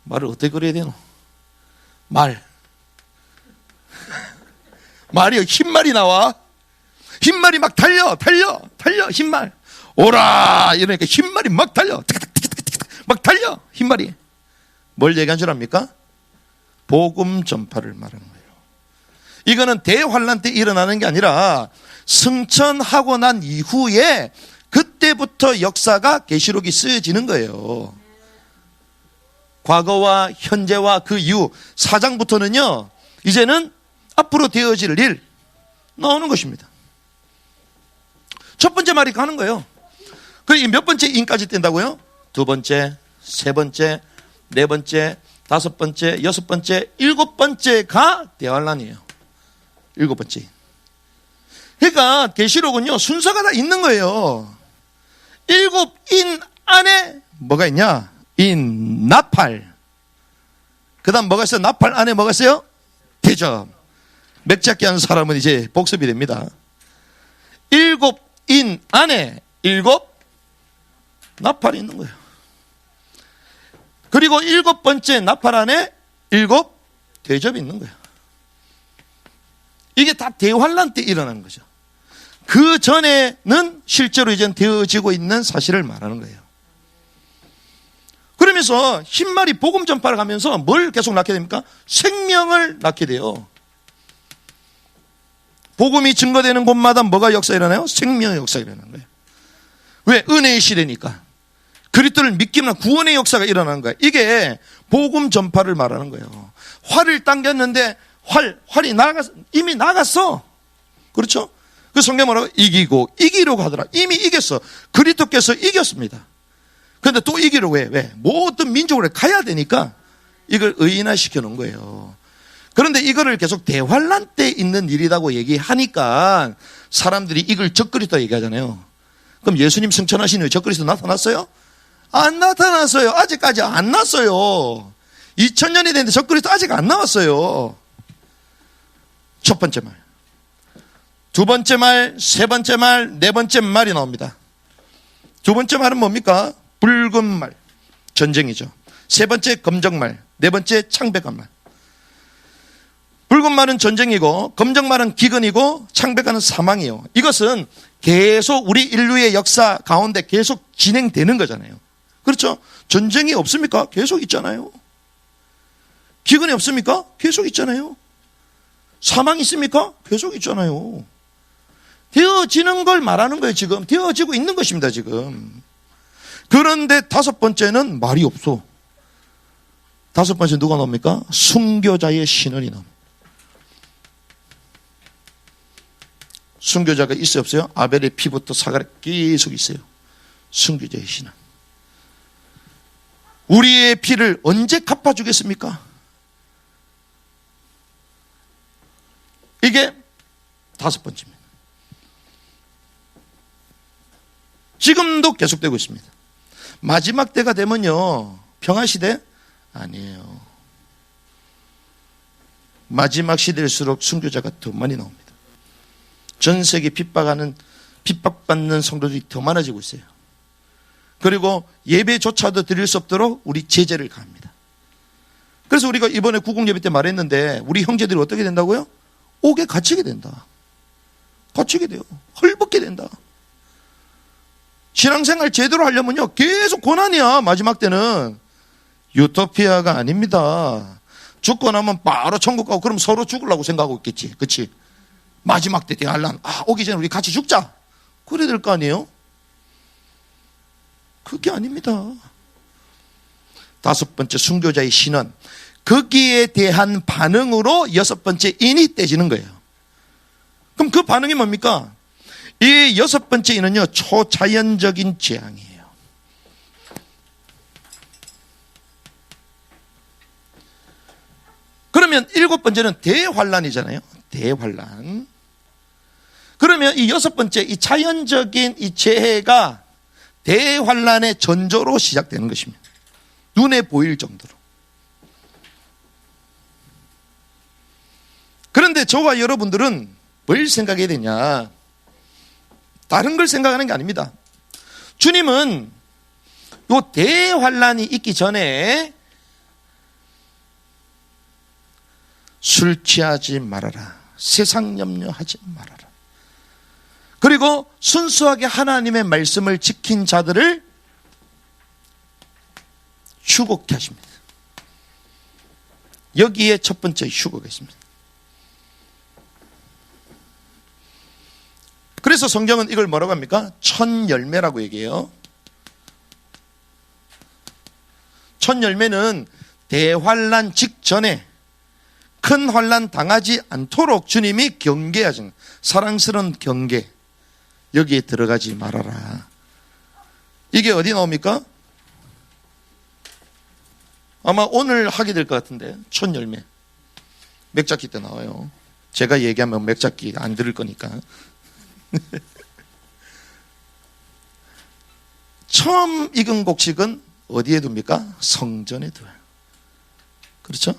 말을 어떻게 그려야 되노? 말이요. 흰말이 나와. 흰말이 막 달려 흰말. 오라 이러니까 흰말이 막 달려. 막 달려 흰말이. 뭘 얘기한 줄 압니까? 복음 전파를 말하는 거예요. 이거는 대환란 때 일어나는 게 아니라 승천하고 난 이후에 그때부터 역사가 계시록이 쓰여지는 거예요. 과거와 현재와 그 이후 4장부터는요 이제는 앞으로 되어질 일 나오는 것입니다. 첫 번째 말이 가는 거예요. 그게 몇 번째 인까지 뗀다고요? 두 번째, 세 번째, 네 번째, 다섯 번째, 여섯 번째, 일곱 번째가 대환란이에요. 일곱 번째. 그러니까 계시록은요 순서가 다 있는 거예요. 일곱 인 안에 뭐가 있냐? 인, 나팔. 그 다음 뭐가 있어요? 나팔 안에 뭐가 있어요? 대접. 맥잡기 하는 사람은 이제 복습이 됩니다. 일곱 인 안에 일곱 나팔이 있는 거예요. 그리고 일곱 번째 나팔 안에 일곱 대접이 있는 거예요. 이게 다 대환란 때 일어나는 거죠. 그 전에는 실제로 이제 되어지고 있는 사실을 말하는 거예요. 그러면서 흰말이 복음 전파를 하면서 뭘 계속 낳게 됩니까? 생명을 낳게 돼요. 복음이 증거되는 곳마다 뭐가 역사 일어나요? 생명의 역사가 일어나는 거예요. 왜? 은혜의 시대니까. 그리스도를 믿기만 구원의 역사가 일어나는 거예요. 이게 복음 전파를 말하는 거예요. 활을 당겼는데 활이 이미 나갔어. 그렇죠? 그 성경 뭐라고? 이기려고 하더라. 이미 이겼어. 그리스도께서 이겼습니다. 그런데 또 이기려고 해. 왜? 모든 민족으로 가야 되니까 이걸 의인화시켜 놓은 거예요. 그런데 이거를 계속 대환란 때 있는 일이라고 얘기하니까 사람들이 이걸 적그리스도 얘기하잖아요. 그럼 예수님 승천하신 후에 적그리스도 나타났어요? 안 나타났어요. 아직까지 안 났어요. 2000년이 됐는데 적그리스도 아직 안 나왔어요. 첫 번째 말, 두 번째 말, 세 번째 말, 네 번째 말이 나옵니다. 두 번째 말은 뭡니까? 붉은 말, 전쟁이죠. 세 번째 검정 말, 네 번째 창백한 말. 붉은 말은 전쟁이고 검정 말은 기근이고 창백한은 사망이에요. 이것은 계속 우리 인류의 역사 가운데 계속 진행되는 거잖아요. 그렇죠? 전쟁이 없습니까? 계속 있잖아요. 기근이 없습니까? 계속 있잖아요. 사망이 있습니까? 계속 있잖아요. 되어지는 걸 말하는 거예요. 지금 되어지고 있는 것입니다. 지금. 그런데 다섯 번째는 말이 없어. 다섯 번째 누가 나옵니까? 순교자의 신원이 나옵니다. 순교자가 있어요, 없어요? 아벨의 피부터 사가락 계속 있어요. 순교자의 신원. 우리의 피를 언제 갚아주겠습니까? 이게 다섯 번째입니다. 지금도 계속되고 있습니다. 마지막 때가 되면요, 평화시대? 아니에요. 마지막 시대일수록 순교자가 더 많이 나옵니다. 전 세계 핍박받는 성도들이 더 많아지고 있어요. 그리고 예배조차도 드릴 수 없도록 우리 제재를 가합니다. 그래서 우리가 이번에 구국예배 때 말했는데 우리 형제들이 어떻게 된다고요? 옥에 갇히게 된다. 갇히게 돼요. 헐벗게 된다. 신앙생활 제대로 하려면요 계속 고난이야. 마지막 때는 유토피아가 아닙니다. 죽고 나면 바로 천국 가고 그럼 서로 죽으려고 생각하고 있겠지. 그렇지? 마지막 때 대환란, 오기 전에 우리 같이 죽자. 그래야 될 거 아니에요? 그게 아닙니다. 다섯 번째 순교자의 신원, 거기에 대한 반응으로 여섯 번째 인이 떼지는 거예요. 그럼 그 반응이 뭡니까? 이 여섯 번째 인은요, 초자연적인 재앙이에요. 그러면 일곱 번째는 대환란이잖아요. 대환란. 그러면 이 여섯 번째, 이 자연적인 이 재해가 대환란의 전조로 시작되는 것입니다. 눈에 보일 정도로. 그런데 저와 여러분들은 뭘 생각해야 되냐? 다른 걸 생각하는 게 아닙니다. 주님은 이 대환란이 있기 전에 술 취하지 말아라. 세상 염려하지 말아라. 그리고 순수하게 하나님의 말씀을 지킨 자들을 휴곡케 하십니다. 여기에 첫 번째 휴곡이 있습니다. 그래서 성경은 이걸 뭐라고 합니까? 첫 열매라고 얘기해요. 첫 열매는 대환란 직전에 큰 환란 당하지 않도록 주님이 경계하신 사랑스러운 경계, 여기에 들어가지 말아라. 이게 어디 나옵니까? 아마 오늘 하게 될 것 같은데, 첫 열매 맥잡기 때 나와요. 제가 얘기하면 맥잡기 안 들을 거니까. 처음 익은 곡식은 어디에 둡니까? 성전에 둬요. 그렇죠?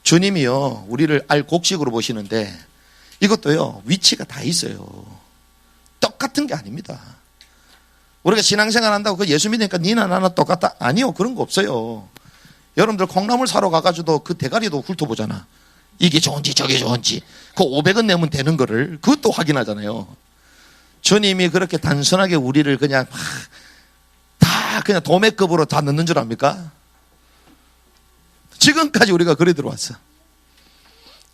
주님이요, 우리를 알 곡식으로 보시는데 이것도요, 위치가 다 있어요. 똑같은 게 아닙니다. 우리가 신앙생활 한다고 그 예수 믿으니까 니나 나나 똑같다? 아니요, 그런 거 없어요. 여러분들 콩나물 사러 가가지고 그 대가리도 훑어보잖아. 이게 좋은지 저게 좋은지. 그 500원 내면 되는 거를 그것도 확인하잖아요. 주님이 그렇게 단순하게 우리를 그냥 다 그냥 도매급으로 다 넣는 줄 압니까? 지금까지 우리가 그래 들어왔어.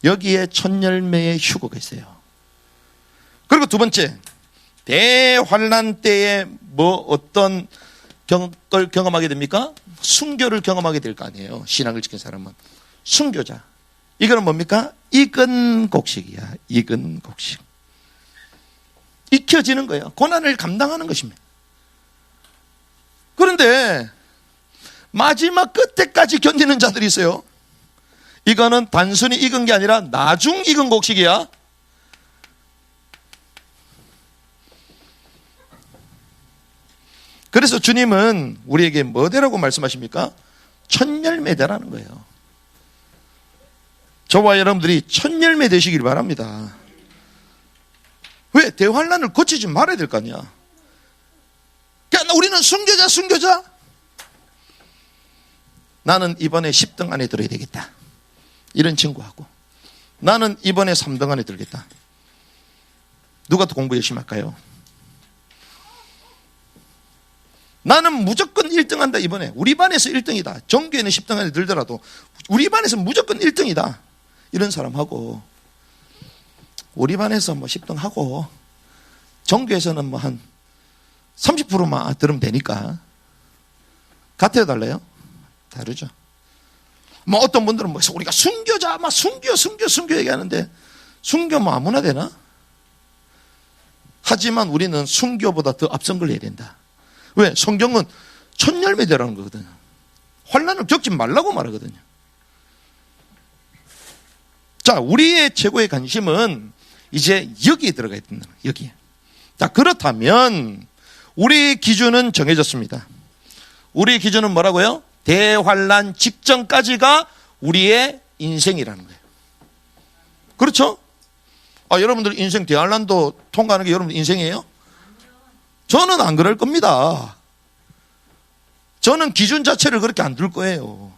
여기에 첫 열매의 휴거가 있어요. 그리고 두 번째, 대환란 때에 뭐 어떤 걸 경험하게 됩니까? 순교를 경험하게 될 거 아니에요. 신앙을 지킨 사람은. 순교자. 이거는 뭡니까? 익은 곡식이야. 익은 곡식. 익혀지는 거예요. 고난을 감당하는 것입니다. 그런데 마지막 끝에까지 견디는 자들이 있어요. 이거는 단순히 익은 게 아니라 나중 익은 곡식이야. 그래서 주님은 우리에게 뭐되라고 말씀하십니까? 첫 열매다라는 거예요. 저와 여러분들이 첫 열매 되시길 바랍니다. 왜? 대환란을 거치지 말아야 될 거 아니야. 그러니까 우리는 순교자. 나는 이번에 10등 안에 들어야 되겠다. 이런 친구하고, 나는 이번에 3등 안에 들겠다. 누가 더 공부 열심히 할까요? 나는 무조건 1등 한다 이번에. 우리 반에서 1등이다. 전교에는 10등 안에 들더라도 우리 반에서 무조건 1등이다. 이런 사람하고, 우리 반에서 뭐 10등 하고 전교에서는 뭐 한 30%만 들으면 되니까. 같아요, 달라요? 다르죠. 뭐 어떤 분들은 뭐 우리가 순교자, 막 순교 얘기하는데, 순교 뭐 아무나 되나? 하지만 우리는 순교보다 더 앞선 걸 해야 된다. 왜? 성경은 첫 열매되라는 거거든요. 환난을 겪지 말라고 말하거든요. 자, 우리의 최고의 관심은 이제 여기에 들어가 있다. 여기에. 자, 그렇다면 우리의 기준은 정해졌습니다. 우리의 기준은 뭐라고요? 대환란 직전까지가 우리의 인생이라는 거예요. 그렇죠? 여러분들 인생 대환란도 통과하는 게 여러분들 인생이에요? 저는 안 그럴 겁니다. 저는 기준 자체를 그렇게 안 둘 거예요.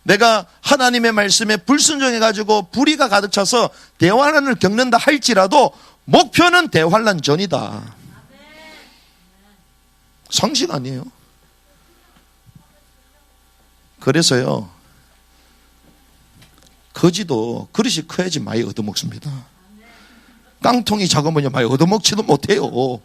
내가 하나님의 말씀에 불순종해가지고 불의가 가득 차서 대환란을 겪는다 할지라도 목표는 대환란 전이다. 상식 아니에요? 그래서요, 거지도 그릇이 커야지 많이 얻어먹습니다. 깡통이 작으면 많이 얻어먹지도 못해요.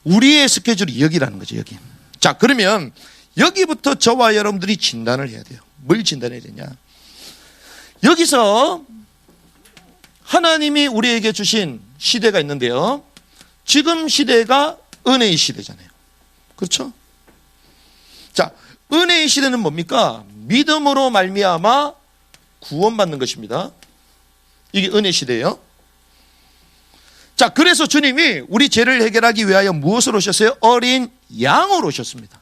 우리의 스케줄이 여기라는 거죠, 여기. 자, 그러면 여기부터 저와 여러분들이 진단을 해야 돼요. 뭘 진단해야 되냐? 여기서 하나님이 우리에게 주신 시대가 있는데요. 지금 시대가 은혜의 시대잖아요. 그렇죠? 자, 은혜의 시대는 뭡니까? 믿음으로 말미암아 구원받는 것입니다. 이게 은혜 시대예요. 자, 그래서 주님이 우리 죄를 해결하기 위하여 무엇으로 오셨어요? 어린 양으로 오셨습니다.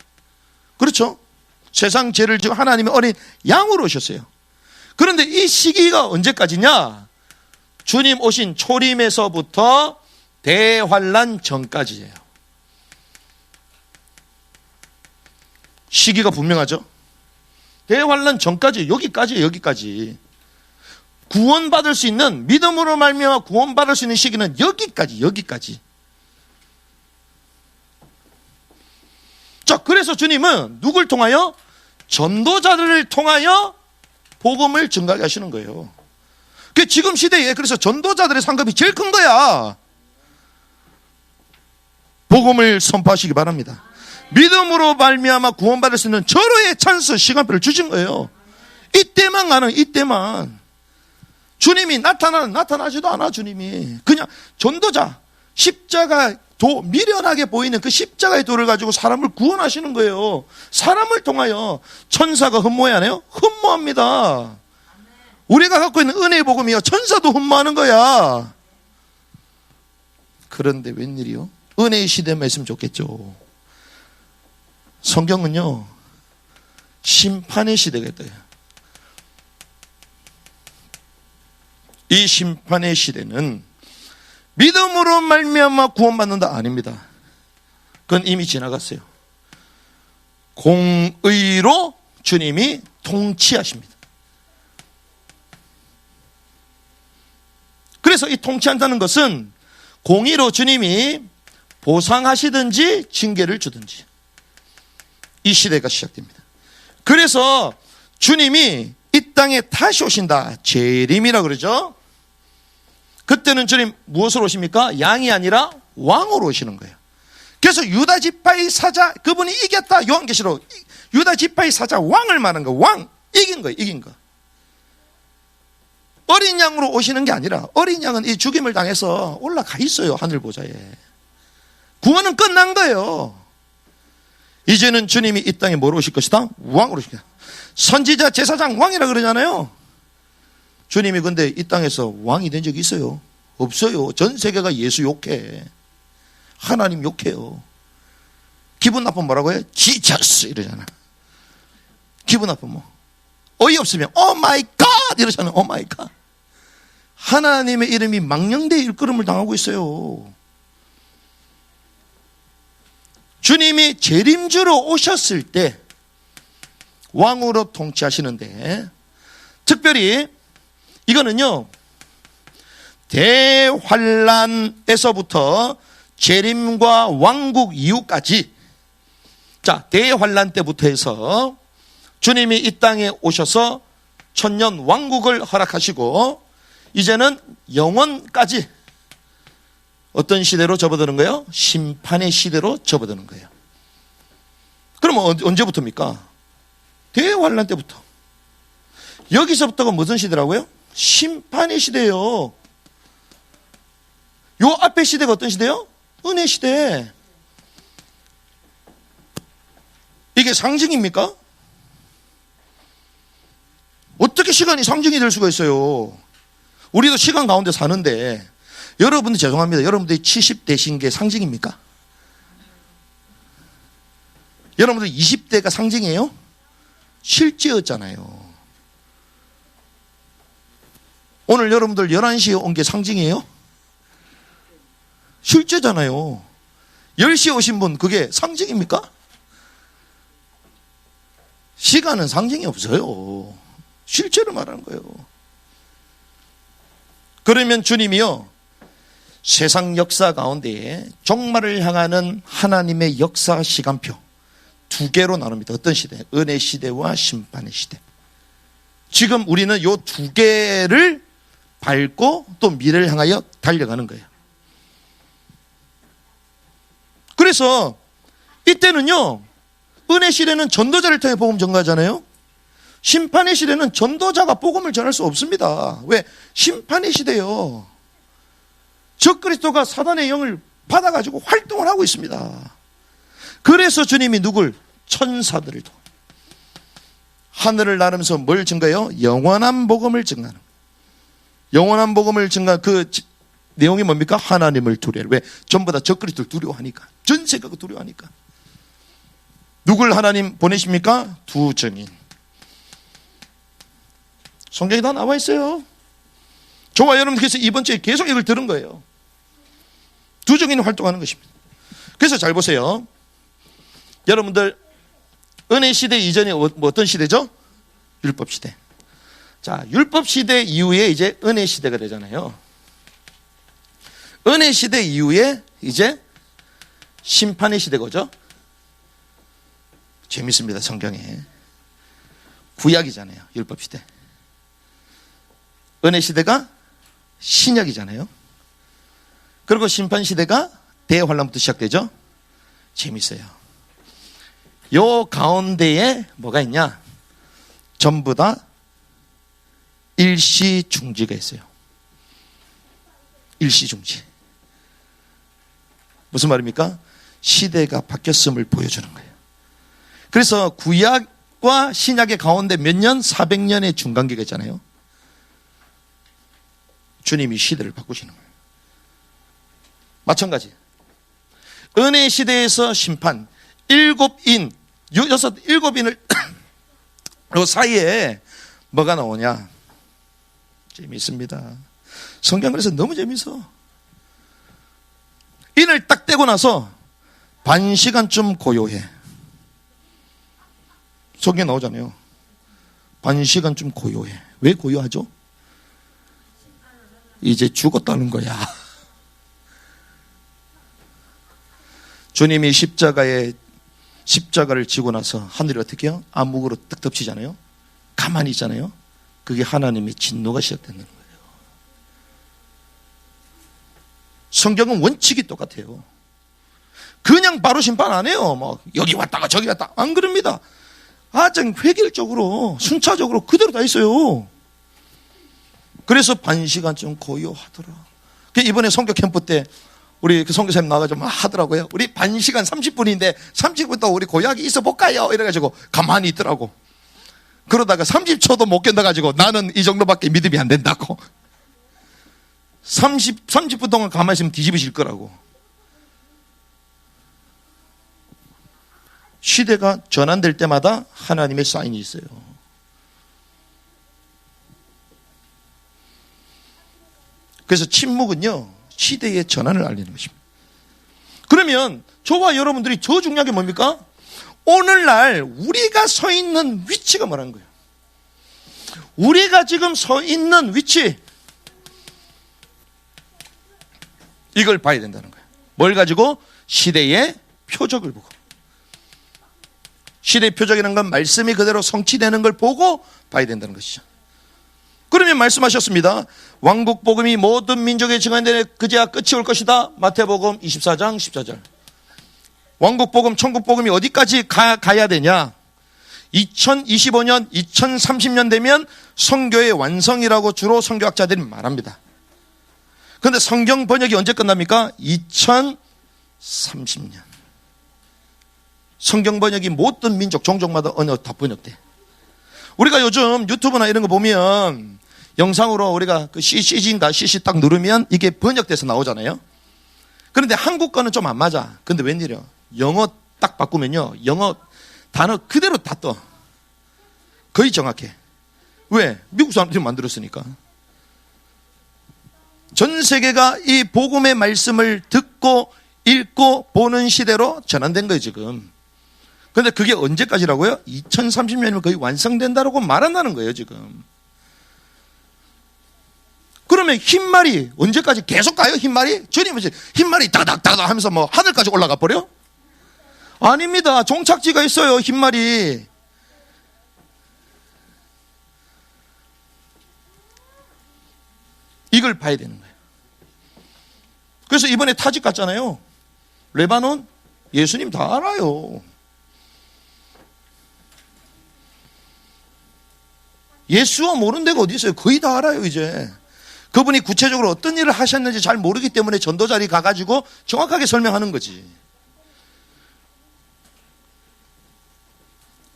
그렇죠? 세상 죄를 지고 하나님이 어린 양으로 오셨어요. 그런데 이 시기가 언제까지냐? 주님 오신 초림에서부터 대환란 전까지예요. 시기가 분명하죠? 대환란 전까지, 여기까지. 구원받을 수 있는, 믿음으로 말미암아 구원받을 수 있는 시기는 여기까지. 자, 그래서 주님은 누굴 통하여? 전도자들을 통하여 복음을 증가하게 하시는 거예요. 그 지금 시대에 그래서 전도자들의 상급이 제일 큰 거야. 복음을 선포하시기 바랍니다. 믿음으로 말미암아 구원받을 수 있는 절호의 찬스 시간표를 주신 거예요. 이때만 가는, 이때만. 주님이 나타나지도 않아. 주님이 그냥 전도자, 십자가 미련하게 보이는 그 십자가의 돌을 가지고 사람을 구원하시는 거예요. 사람을 통하여. 천사가 흠모해 안 해요? 흠모합니다. 우리가 갖고 있는 은혜의 복음이요, 천사도 흠모하는 거야. 그런데 웬일이요? 은혜의 시대만 있으면 좋겠죠. 성경은요, 심판의 시대가 있다. 이 심판의 시대는 믿음으로 말미암아 구원받는다 아닙니다. 그건 이미 지나갔어요. 공의로 주님이 통치하십니다. 그래서 이 통치한다는 것은 공의로 주님이 보상하시든지 징계를 주든지 이 시대가 시작됩니다. 그래서 주님이 이 땅에 다시 오신다. 재림이라 그러죠. 그때는 주님 무엇으로 오십니까? 양이 아니라 왕으로 오시는 거예요. 그래서 유다 지파의 사자, 그분이 이겼다. 요한계시록 유다 지파의 사자 왕을 말하는 거. 왕 이긴 거예요. 이긴 거. 어린 양으로 오시는 게 아니라 어린 양은 이 죽임을 당해서 올라가 있어요. 하늘 보좌에. 구원은 끝난 거예요. 이제는 주님이 이 땅에 뭐로 오실 것이다? 왕으로 오실 것이다. 선지자, 제사장, 왕이라 그러잖아요. 주님이 근데 이 땅에서 왕이 된 적이 있어요? 없어요. 전 세계가 예수 욕해. 하나님 욕해요. 기분 나쁘면 뭐라고 해? 지저스 이러잖아. 기분 나쁘면 뭐 어이없으면 오 마이 갓 이러잖아요. 오 마이 갓. 하나님의 이름이 망령되이 일컬음을 당하고 있어요. 주님이 재림주로 오셨을 때 왕으로 통치하시는데, 특별히 이거는요, 대환란에서부터 재림과 왕국 이후까지, 자, 대환란 때부터 해서 주님이 이 땅에 오셔서 천년 왕국을 허락하시고 이제는 영원까지 어떤 시대로 접어드는 거예요? 심판의 시대로 접어드는 거예요. 그러면 언제부터입니까? 대환란 때부터. 여기서부터가 무슨 시대라고요? 심판의 시대예요. 요 앞에 시대가 어떤 시대요? 은혜 시대. 이게 상징입니까? 어떻게 시간이 상징이 될 수가 있어요? 우리도 시간 가운데 사는데, 여러분들 죄송합니다. 여러분들이 70대신 게 상징입니까? 여러분들 20대가 상징이에요? 실제였잖아요. 오늘 여러분들 11시에 온 게 상징이에요? 실제잖아요. 10시에 오신 분 그게 상징입니까? 시간은 상징이 없어요. 실제로 말하는 거예요. 그러면 주님이요, 세상 역사 가운데 종말을 향하는 하나님의 역사 시간표 두 개로 나눕니다. 어떤 시대? 은혜 시대와 심판의 시대. 지금 우리는 이 두 개를 밟고 또 미래를 향하여 달려가는 거예요. 그래서 이때는요, 은혜 시대는 전도자를 통해 복음 전가하잖아요. 심판의 시대는 전도자가 복음을 전할 수 없습니다. 왜? 심판의 시대요. 적그리스도가 사단의 영을 받아가지고 활동을 하고 있습니다. 그래서 주님이 누굴? 천사들을 통해 하늘을 나르면서 뭘 증가해요? 영원한 복음을 증가하는 거예요. 영원한 복음을 증가, 그 내용이 뭡니까? 하나님을 두려워. 왜? 전부 다 적그리스도를 두려워하니까. 전 세계가 두려워하니까. 누굴 하나님 보내십니까? 두 증인. 성경에 다 나와 있어요. 저와 여러분께서 이번 주에 계속 이걸 들은 거예요. 두 증인이 활동하는 것입니다. 그래서 잘 보세요. 여러분들 은혜 시대 이전에 어떤 시대죠? 율법 시대. 자, 율법 시대 이후에 이제 은혜 시대가 되잖아요. 은혜 시대 이후에 이제 심판의 시대거죠. 재밌습니다. 성경에 구약이잖아요. 율법 시대. 은혜 시대가 신약이잖아요. 그리고 심판 시대가 대환란부터 시작되죠. 재밌어요. 요 가운데에 뭐가 있냐? 전부 다 일시중지가 있어요. 일시중지. 무슨 말입니까? 시대가 바뀌었음을 보여주는 거예요. 그래서 구약과 신약의 가운데 몇 년? 400년의 중간기가 있잖아요. 주님이 시대를 바꾸시는 거예요. 마찬가지. 은혜 시대에서 심판, 일곱인을 그 사이에 뭐가 나오냐? 재미있습니다. 성경 그래서 너무 재미있어. 인을 딱 떼고 나서 반 시간쯤 고요해. 성경에 나오잖아요. 반 시간쯤 고요해. 왜 고요하죠? 이제 죽었다는 거야. 주님이 십자가를 지고 나서 하늘이 어떻게 해요? 암흑으로 딱 덮치잖아요. 가만히 있잖아요. 그게 하나님의 진노가 시작되는 거예요. 성경은 원칙이 똑같아요. 그냥 바로 심판 안 해요. 뭐 여기 왔다가 저기 왔다 안 그럽니다. 아주 획일적으로 순차적으로 그대로 다 있어요. 그래서 반 시간쯤 고요하더라. 이번에 성교 캠프 때 우리 그 선교사님 나가서 막 하더라고요. 우리 반 시간 30분인데 30분 동안 우리 고약이 있어 볼까요? 이래가지고 가만히 있더라고. 그러다가 30초도 못 견뎌가지고 나는 이 정도밖에 믿음이 안 된다고. 30분 동안 가만히 있으면 뒤집으실 거라고. 시대가 전환될 때마다 하나님의 사인이 있어요. 그래서 침묵은요, 시대의 전환을 알리는 것입니다. 그러면 저와 여러분들이 더 중요한 게 뭡니까? 오늘날 우리가 서 있는 위치가 뭐라는 거예요? 우리가 지금 서 있는 위치, 이걸 봐야 된다는 거예요. 뭘 가지고? 시대의 표적을 보고. 시대의 표적이라는 건 말씀이 그대로 성취되는 걸 보고 봐야 된다는 것이죠. 그러면 말씀하셨습니다. 왕국 복음이 모든 민족에 증언되는 그제야 끝이 올 것이다. 마태복음 24장 14절. 왕국 복음, 천국 복음이 어디까지 가야 되냐? 2025년, 2030년 되면 선교의 완성이라고 주로 선교학자들이 말합니다. 그런데 성경 번역이 언제 끝납니까? 2030년. 성경 번역이 모든 민족, 종족마다 언어 다 번역돼. 우리가 요즘 유튜브나 이런 거 보면 영상으로 우리가 그 CC인가 CC 딱 누르면 이게 번역돼서 나오잖아요. 그런데 한국 거는 좀 안 맞아. 근데 웬일이야? 영어 딱 바꾸면요, 영어 단어 그대로 다 떠. 거의 정확해. 왜? 미국 사람들이 만들었으니까. 전 세계가 이 복음의 말씀을 듣고 읽고 보는 시대로 전환된 거예요, 지금. 근데 그게 언제까지라고요? 2030년이면 거의 완성된다라고 말한다는 거예요, 지금. 그러면 흰말이 언제까지 계속 가요, 흰말이? 주님은 흰말이 다닥다닥 하면서 뭐 하늘까지 올라가 버려? 아닙니다. 종착지가 있어요, 흰말이. 이걸 봐야 되는 거예요. 그래서 이번에 타직 갔잖아요. 레바논 예수님 다 알아요. 예수와 모르는 데가 어디 있어요? 거의 다 알아요, 이제. 그분이 구체적으로 어떤 일을 하셨는지 잘 모르기 때문에 전도 자리 가가지고 정확하게 설명하는 거지.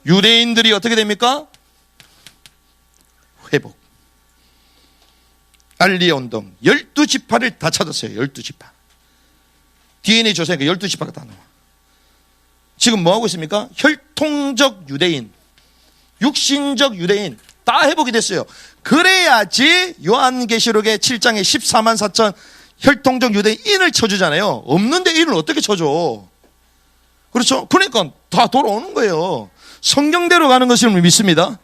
유대인들이 어떻게 됩니까? 회복. 알리의 운동. 12지파를 다 찾았어요. 12지파. DNA 조사니까 12지파가 다 나와. 지금 뭐 하고 있습니까? 혈통적 유대인, 육신적 유대인 다 회복이 됐어요. 그래야지 요한계시록의 7장에 14만 4천 혈통적 유대인을 쳐주잖아요. 없는데 인을 어떻게 쳐줘? 그렇죠? 그러니까 다 돌아오는 거예요. 성경대로 가는 것을 믿습니다.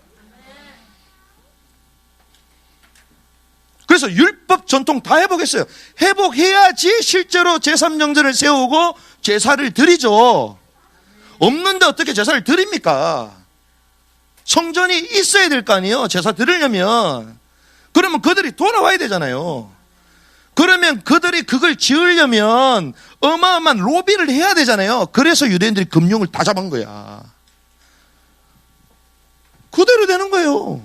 그래서 율법 전통 다 회복했어요. 회복해야지 실제로 제3영전을 세우고 제사를 드리죠. 없는데 어떻게 제사를 드립니까? 성전이 있어야 될 거 아니에요. 제사 드리려면. 그러면 그들이 돌아와야 되잖아요. 그러면 그들이 그걸 지으려면 어마어마한 로비를 해야 되잖아요. 그래서 유대인들이 금융을 다 잡은 거야. 그대로 되는 거예요.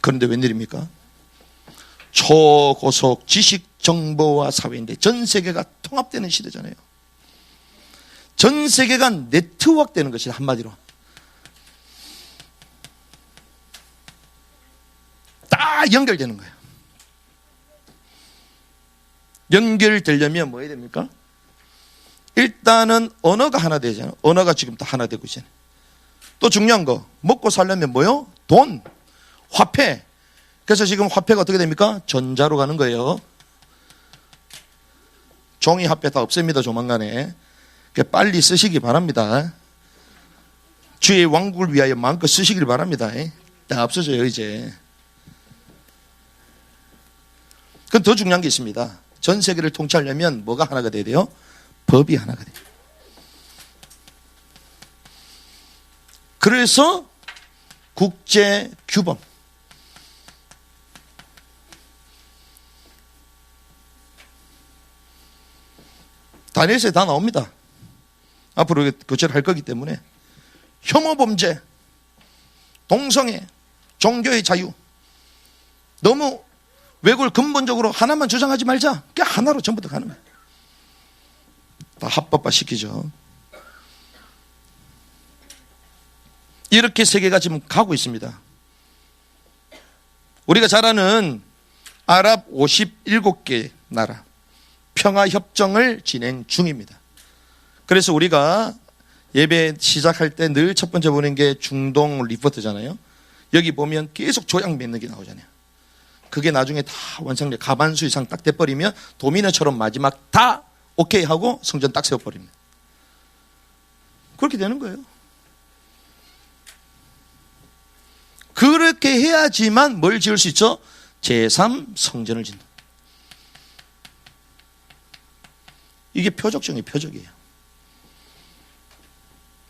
그런데 웬일입니까? 초고속 지식 정보화 사회인데 전 세계가 통합되는 시대잖아요. 전 세계가 네트워크 되는 것이 한마디로. 다 연결되는 거예요. 연결되려면 뭐 해야 됩니까? 일단은 언어가 하나 되잖아요. 언어가 지금 다 하나 되고 있잖아요. 또 중요한 거, 먹고 살려면 뭐요? 돈, 화폐. 그래서 지금 화폐가 어떻게 됩니까? 전자로 가는 거예요. 종이 화폐 다 없앱니다, 조만간에. 빨리 쓰시기 바랍니다. 주의 왕국을 위하여 마음껏 쓰시길 바랍니다. 다 없어져요, 이제. 그건 더 중요한 게 있습니다. 전 세계를 통치하려면 뭐가 하나가 돼야 돼요? 법이 하나가 돼요. 그래서 국제 규범. 다니엘서에 다 나옵니다. 앞으로 교체를 할 거기 때문에. 혐오 범죄, 동성애, 종교의 자유. 너무 외국을 근본적으로 하나만 주장하지 말자. 그냥 하나로 전부 다 가는 거예요. 다 합법화 시키죠. 이렇게 세계가 지금 가고 있습니다. 우리가 잘 아는 아랍 57개 나라 평화협정을 진행 중입니다. 그래서 우리가 예배 시작할 때 늘 첫 번째 보는 게 중동 리포트잖아요. 여기 보면 계속 조약 맺는 게 나오잖아요. 그게 나중에 다 완성돼 가반수 이상 딱 돼버리면 도미노처럼 마지막 다 오케이 하고 성전 딱 세워버립니다. 그렇게 되는 거예요. 그렇게 해야지만 뭘 지을 수 있죠? 제3성전을 짓는. 이게 표적정의 표적이에요.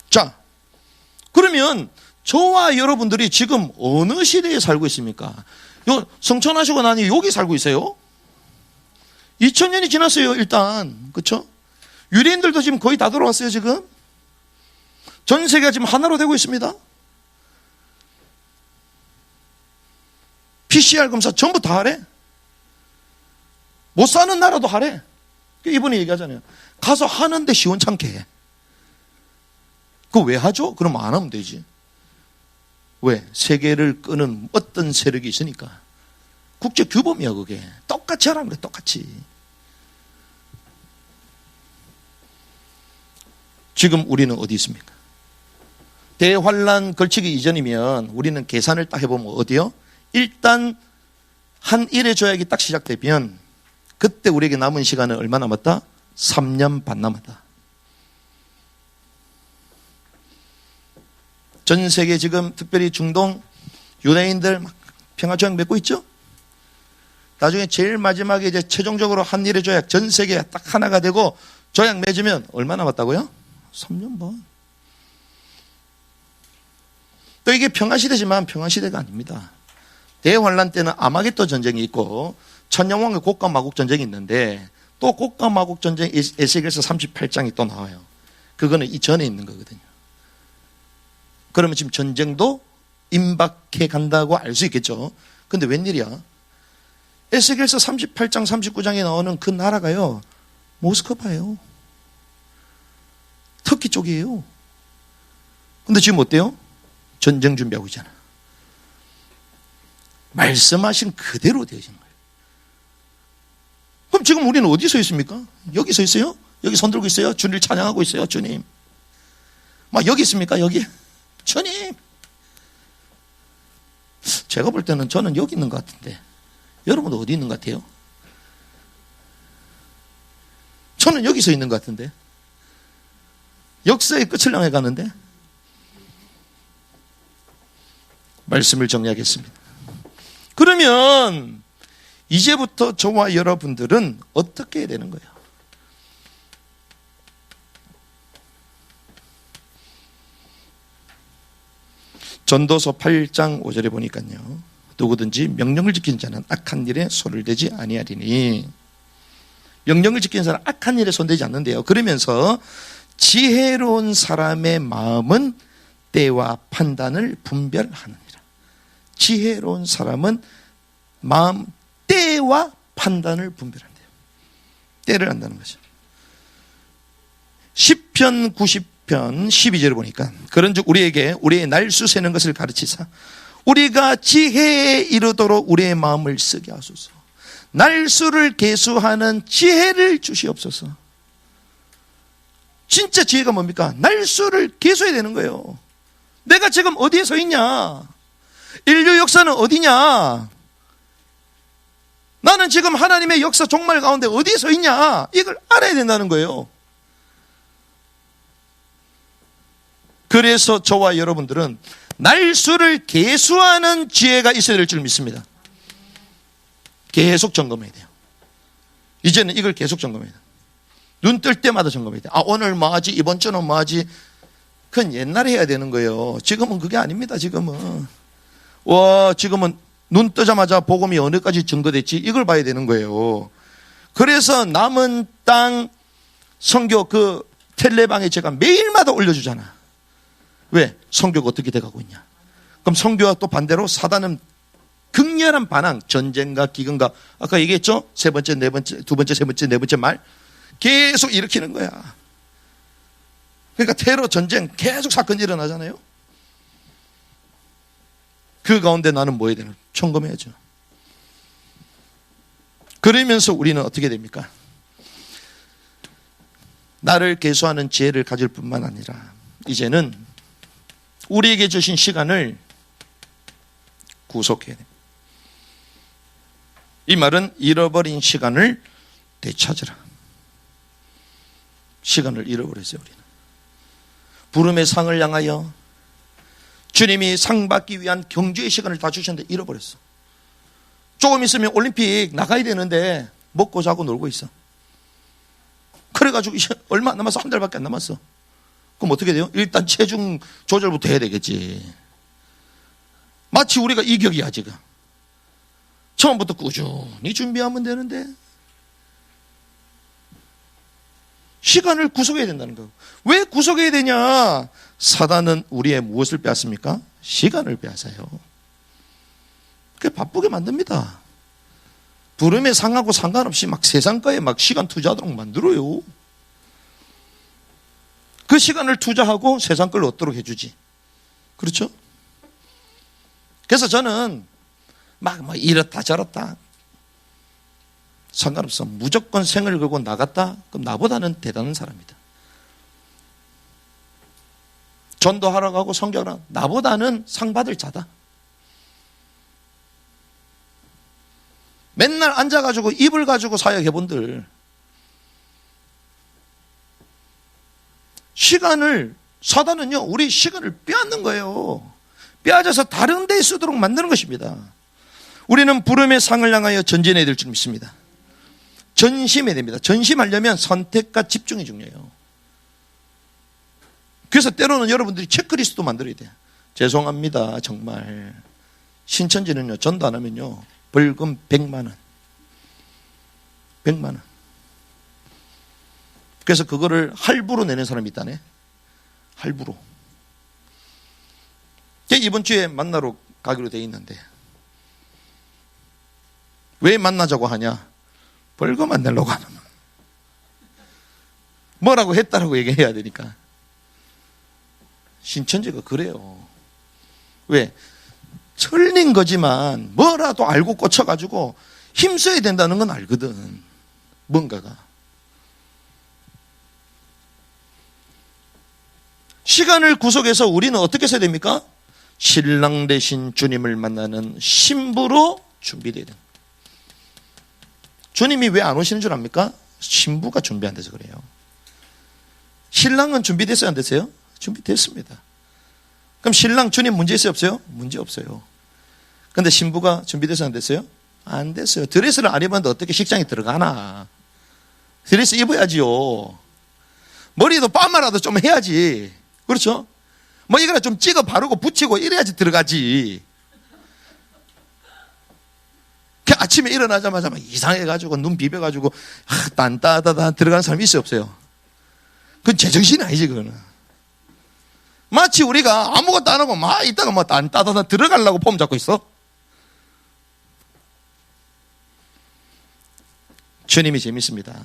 자, 그러면 저와 여러분들이 지금 어느 시대에 살고 있습니까? 성천하시고 나니 여기 살고 있어요. 2000년이 지났어요, 일단. 그렇죠? 유대인들도 지금 거의 다 돌아왔어요, 지금. 전 세계가 지금 하나로 되고 있습니다. PCR 검사 전부 다 하래. 못 사는 나라도 하래. 이분이 얘기하잖아요. 가서 하는데 시원찮게 해. 그거 왜 하죠? 그럼 안 하면 되지. 왜? 세계를 끄는 어떤 세력이 있으니까. 국제 규범이야, 그게. 똑같이 하라는 거야, 똑같이. 지금 우리는 어디 있습니까? 대환란 걸치기 이전이면 우리는 계산을 딱 해보면 어디요? 일단 한 일의 조약이 딱 시작되면 그때 우리에게 남은 시간은 얼마 남았다? 3년 반 남았다. 전 세계 지금 특별히 중동 유대인들 막 평화조약 맺고 있죠? 나중에 제일 마지막에 이제 최종적으로 한 일의 조약 전 세계가 딱 하나가 되고 조약 맺으면 얼마 남았다고요? 3년 반. 또 이게 평화시대지만 평화시대가 아닙니다. 대환란 때는 아마겟돈 전쟁이 있고 천년왕국의 곡과 마국 전쟁이 있는데 또 곡과 마곡 전쟁 에스겔서 38장이 또 나와요. 그거는 이전에 있는 거거든요. 그러면 지금 전쟁도 임박해 간다고 알 수 있겠죠. 근데 웬일이야? 에스겔서 38장 39장에 나오는 그 나라가요, 모스크바예요. 터키 쪽이에요. 근데 지금 어때요? 전쟁 준비하고 있잖아. 말씀하신 그대로 되어진 거예요. 그럼 지금 우리는 어디 서 있습니까? 여기 서 있어요? 여기 손 들고 있어요? 주님을 찬양하고 있어요. 주님. 막 여기 있습니까? 여기? 주님. 제가 볼 때는 저는 여기 있는 것 같은데 여러분은 어디 있는 것 같아요? 저는 여기 서 있는 것 같은데 역사의 끝을 향해 가는데. 말씀을 정리하겠습니다. 그러면 이제부터 저와 여러분들은 어떻게 해야 되는 거예요? 전도서 8장 5절에 보니까요, 누구든지 명령을 지키는 자는 악한 일에 손을 대지 아니하리니. 명령을 지키는 사람은 악한 일에 손대지 않는데요. 그러면서 지혜로운 사람의 마음은 때와 판단을 분별하느니라. 지혜로운 사람은 마음, 때와 판단을 분별한대요. 때를 안다는 거죠. 시편 90편 12절을 보니까 그런즉 우리에게 우리의 날수 세는 것을 가르치사 우리가 지혜에 이르도록 우리의 마음을 쓰게 하소서. 날수를 계수하는 지혜를 주시옵소서. 진짜 지혜가 뭡니까? 날수를 계수해야 되는 거예요. 내가 지금 어디에 서 있냐? 인류 역사는 어디냐? 나는 지금 하나님의 역사 종말 가운데 어디에 서 있냐? 이걸 알아야 된다는 거예요. 그래서 저와 여러분들은 날수를 계수하는 지혜가 있어야 될 줄 믿습니다. 계속 점검해야 돼요. 이제는 이걸 계속 점검해야 돼요. 눈 뜰 때마다 점검해야 돼요. 오늘 뭐 하지? 이번 주는 뭐 하지? 그건 옛날에 해야 되는 거예요. 지금은 그게 아닙니다. 지금은 눈 뜨자마자 복음이 어느까지 증거됐지? 이걸 봐야 되는 거예요. 그래서 남은 땅 선교 그 텔레방에 제가 매일마다 올려주잖아. 왜? 선교가 어떻게 돼가고 있냐? 그럼 선교와 또 반대로 사단은 극렬한 반항, 전쟁과 기근과 아까 얘기했죠? 세 번째, 네 번째, 두 번째, 세 번째, 네 번째 말 계속 일으키는 거야. 그러니까 테러, 전쟁 계속 사건이 일어나잖아요. 그 가운데 나는 뭐 해야 되나? 점검해야죠. 그러면서 우리는 어떻게 됩니까? 나를 계수하는 지혜를 가질 뿐만 아니라 이제는 우리에게 주신 시간을 구속해야 됩니다. 이 말은 잃어버린 시간을 되찾으라. 시간을 잃어버렸어요. 우리는 부름의 상을 향하여 주님이 상 받기 위한 경주의 시간을 다 주셨는데 잃어버렸어. 조금 있으면 올림픽 나가야 되는데 먹고 자고 놀고 있어. 그래가지고 얼마 안 남았어. 한 달밖에 안 남았어. 그럼 어떻게 돼요? 일단 체중 조절부터 해야 되겠지. 마치 우리가 이격이야 지금. 처음부터 꾸준히 준비하면 되는데 시간을 구속해야 된다는 거예요. 왜 구속해야 되냐? 사단은 우리의 무엇을 빼앗습니까? 시간을 빼앗아요. 그게 바쁘게 만듭니다. 부름에 상하고 상관없이 막 세상 거에 막 시간 투자하도록 만들어요. 그 시간을 투자하고 세상 걸 얻도록 해주지. 그렇죠? 그래서 저는 막 뭐 이렇다 저렇다 상관없어. 무조건 생을 걸고 나갔다? 그럼 나보다는 대단한 사람이다. 전도하러 가고 성경하러 나보다는 상 받을 자다. 맨날 앉아가지고 입을 가지고 사역해본들 시간을 사단은요 우리 시간을 빼앗는 거예요. 빼앗아서 다른 데에 쓰도록 만드는 것입니다. 우리는 부름의 상을 향하여 전진해야 될 줄 믿습니다. 전심해야 됩니다. 전심하려면 선택과 집중이 중요해요. 그래서 때로는 여러분들이 체크리스트도 만들어야 돼요. 죄송합니다. 정말 신천지는요 전도 안 하면요 벌금 100만 원. 100만 원. 그래서 그거를 할부로 내는 사람이 있다네. 할부로. 이번 주에 만나러 가기로 돼 있는데 왜 만나자고 하냐? 벌금 안 내려고 하는 거야. 뭐라고 했다라고 얘기해야 되니까. 신천지가 그래요. 왜? 틀린 거지만 뭐라도 알고 꽂혀가지고 힘써야 된다는 건 알거든. 뭔가가. 시간을 구속해서 우리는 어떻게 써야 됩니까? 신랑 되신 주님을 만나는 신부로 준비되어야 됩니다. 주님이 왜 안 오시는 줄 압니까? 신부가 준비 안 돼서 그래요. 신랑은 준비됐어요, 안 됐어요? 준비됐습니다. 그럼 신랑 주님 문제 있어요, 없어요? 문제 없어요. 근데 신부가 준비됐어요, 안 됐어요? 안 됐어요. 드레스를 안 입었는데 어떻게 식장에 들어가나? 드레스 입어야지요. 머리도 파마라도 좀 해야지. 그렇죠? 뭐 이거라 좀 찍어 바르고 붙이고 이래야지 들어가지. 아침에 일어나자마자 막 이상해가지고 눈 비벼가지고 딴따다다 들어가는 사람이 있어요, 없어요? 그건 제정신이 아니지, 그거는. 마치 우리가 아무것도 안 하고 막 이따가 뭐 딴따다다 들어가려고 폼 잡고 있어. 주님이 재밌습니다.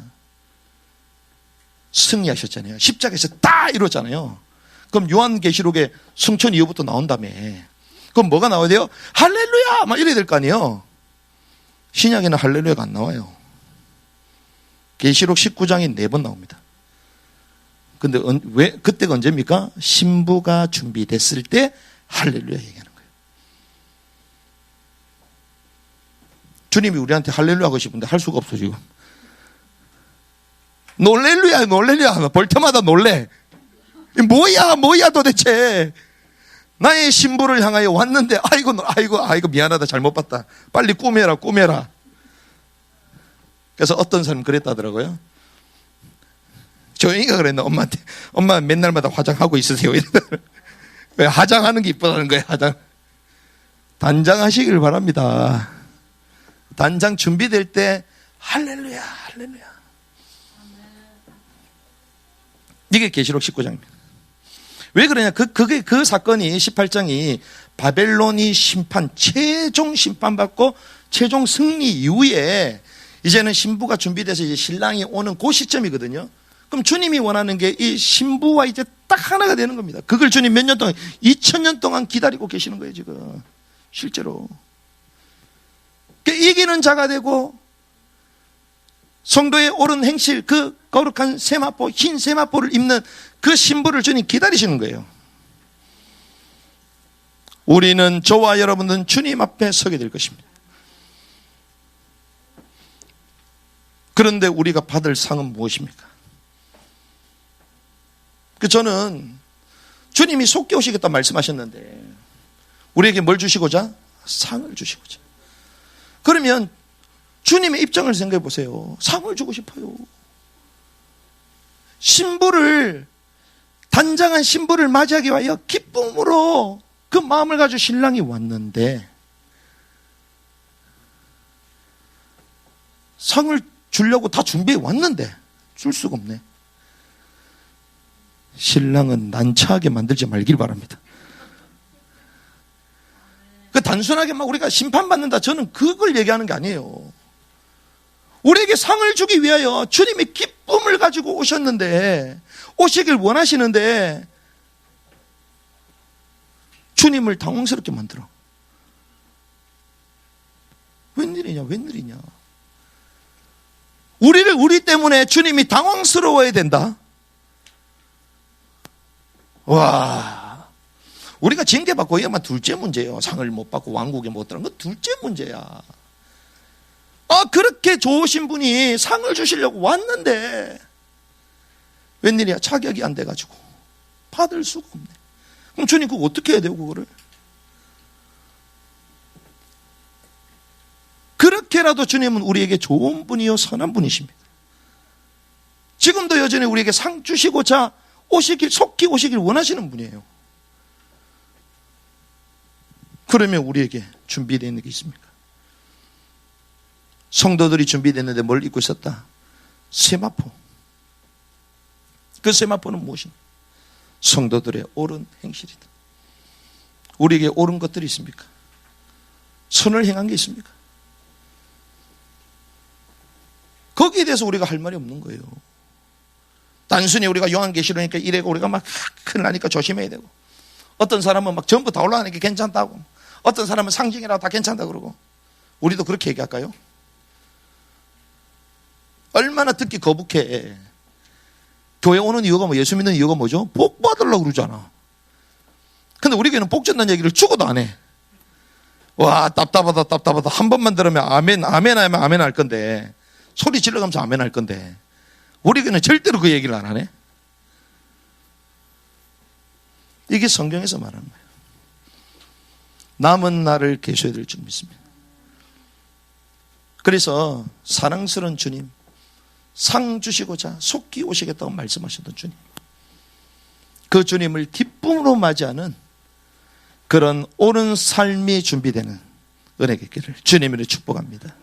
승리하셨잖아요. 십자가에서 다 이뤘잖아요. 그럼 요한계시록에 승천 이후부터 나온다며. 그럼 뭐가 나와야 돼요? 할렐루야! 막 이래야 될 거 아니에요. 신약에는 할렐루야가 안 나와요. 계시록 19장이 4번 나옵니다. 근데 왜 그때가 언제입니까? 신부가 준비됐을 때 할렐루야 얘기하는 거예요. 주님이 우리한테 할렐루야 하고 싶은데 할 수가 없어 지금. 놀렐루야 놀렐루야 볼 때마다 놀래. 뭐야 도대체. 나의 신부를 향하여 왔는데 아이고 미안하다 잘못 봤다. 빨리 꾸며라. 그래서 어떤 사람은 그랬다더라고요. 조용히가 그랬나 엄마한테. 엄마 맨날마다 화장하고 있으세요. 왜 화장하는 게 이쁘다는 거예요. 화장. 단장하시길 바랍니다. 단장 준비될 때 할렐루야. 이게 계시록 19장입니다. 왜 그러냐? 그 사건이 18장이 바벨론이 최종 심판받고 최종 승리 이후에 이제는 신부가 준비돼서 이제 신랑이 오는 그 시점이거든요. 그럼 주님이 원하는 게 이 신부와 이제 딱 하나가 되는 겁니다. 그걸 주님 몇 년 동안, 2000년 동안 기다리고 계시는 거예요, 지금. 실제로. 이기는 자가 되고 성도의 옳은 행실, 그 거룩한 세마포, 흰 세마포를 입는 그 신부를 주님 기다리시는 거예요. 우리는, 저와 여러분은 주님 앞에 서게 될 것입니다. 그런데 우리가 받을 상은 무엇입니까? 저는 주님이 속게 오시겠다 말씀하셨는데 우리에게 뭘 주시고자? 상을 주시고자. 그러면 주님의 입장을 생각해 보세요. 상을 주고 싶어요. 단장한 신부를 맞이하기 위하여 기쁨으로 그 마음을 가지고 신랑이 왔는데 상을 주려고 다 준비해 왔는데 줄 수가 없네. 신랑은 난처하게 만들지 말길 바랍니다. 단순하게 막 우리가 심판받는다, 저는 그걸 얘기하는 게 아니에요. 우리에게 상을 주기 위하여 주님의 기쁨을 가지고 오셨는데, 오시길 원하시는데 주님을 당황스럽게 만들어. 웬일이냐. 우리 때문에 주님이 당황스러워야 된다. 와, 우리가 징계받고 이야만 둘째 문제예요. 상을 못 받고 왕국에 못 들어간 건 둘째 문제야. 그렇게 좋으신 분이 상을 주시려고 왔는데 웬일이야, 자격이 안 돼가지고 받을 수가 없네. 그럼 주님 그거 어떻게 해야 돼요, 그거를? 그렇게라도 주님은 우리에게 좋은 분이요 선한 분이십니다. 지금도 여전히 우리에게 상 주시고자 속히 오시길 원하시는 분이에요. 그러면 우리에게 준비되어 있는 게 있습니까? 성도들이 준비됐는데 뭘 입고 있었다? 세마포. 그 세마포는 무엇인가? 성도들의 옳은 행실이다. 우리에게 옳은 것들이 있습니까? 선을 행한 게 있습니까? 거기에 대해서 우리가 할 말이 없는 거예요. 단순히 우리가 요한계시록이니까 이래고 우리가 막 큰일 나니까 조심해야 되고, 어떤 사람은 막 전부 다 올라가니까 괜찮다고, 어떤 사람은 상징이라고 다 괜찮다고 그러고, 우리도 그렇게 얘기할까요? 얼마나 듣기 거북해. 교회 오는 이유가 뭐, 예수 믿는 이유가 뭐죠? 복 받으려고 그러잖아. 근데 우리 교회는 복 준다는 얘기를 죽어도 안 해. 와, 답답하다, 답답하다. 한 번만 들으면 아멘, 아멘 하면 아멘 할 건데, 소리 질러가면서 아멘 할 건데, 우리 교회는 절대로 그 얘기를 안 하네. 이게 성경에서 말하는 거예요. 남은 날을 계셔야 될 줄 믿습니다. 그래서 사랑스러운 주님, 상 주시고자 속히 오시겠다고 말씀하셨던 주님, 그 주님을 기쁨으로 맞이하는 그런 옳은 삶이 준비되는 은혜가 있기를 주님으로 축복합니다.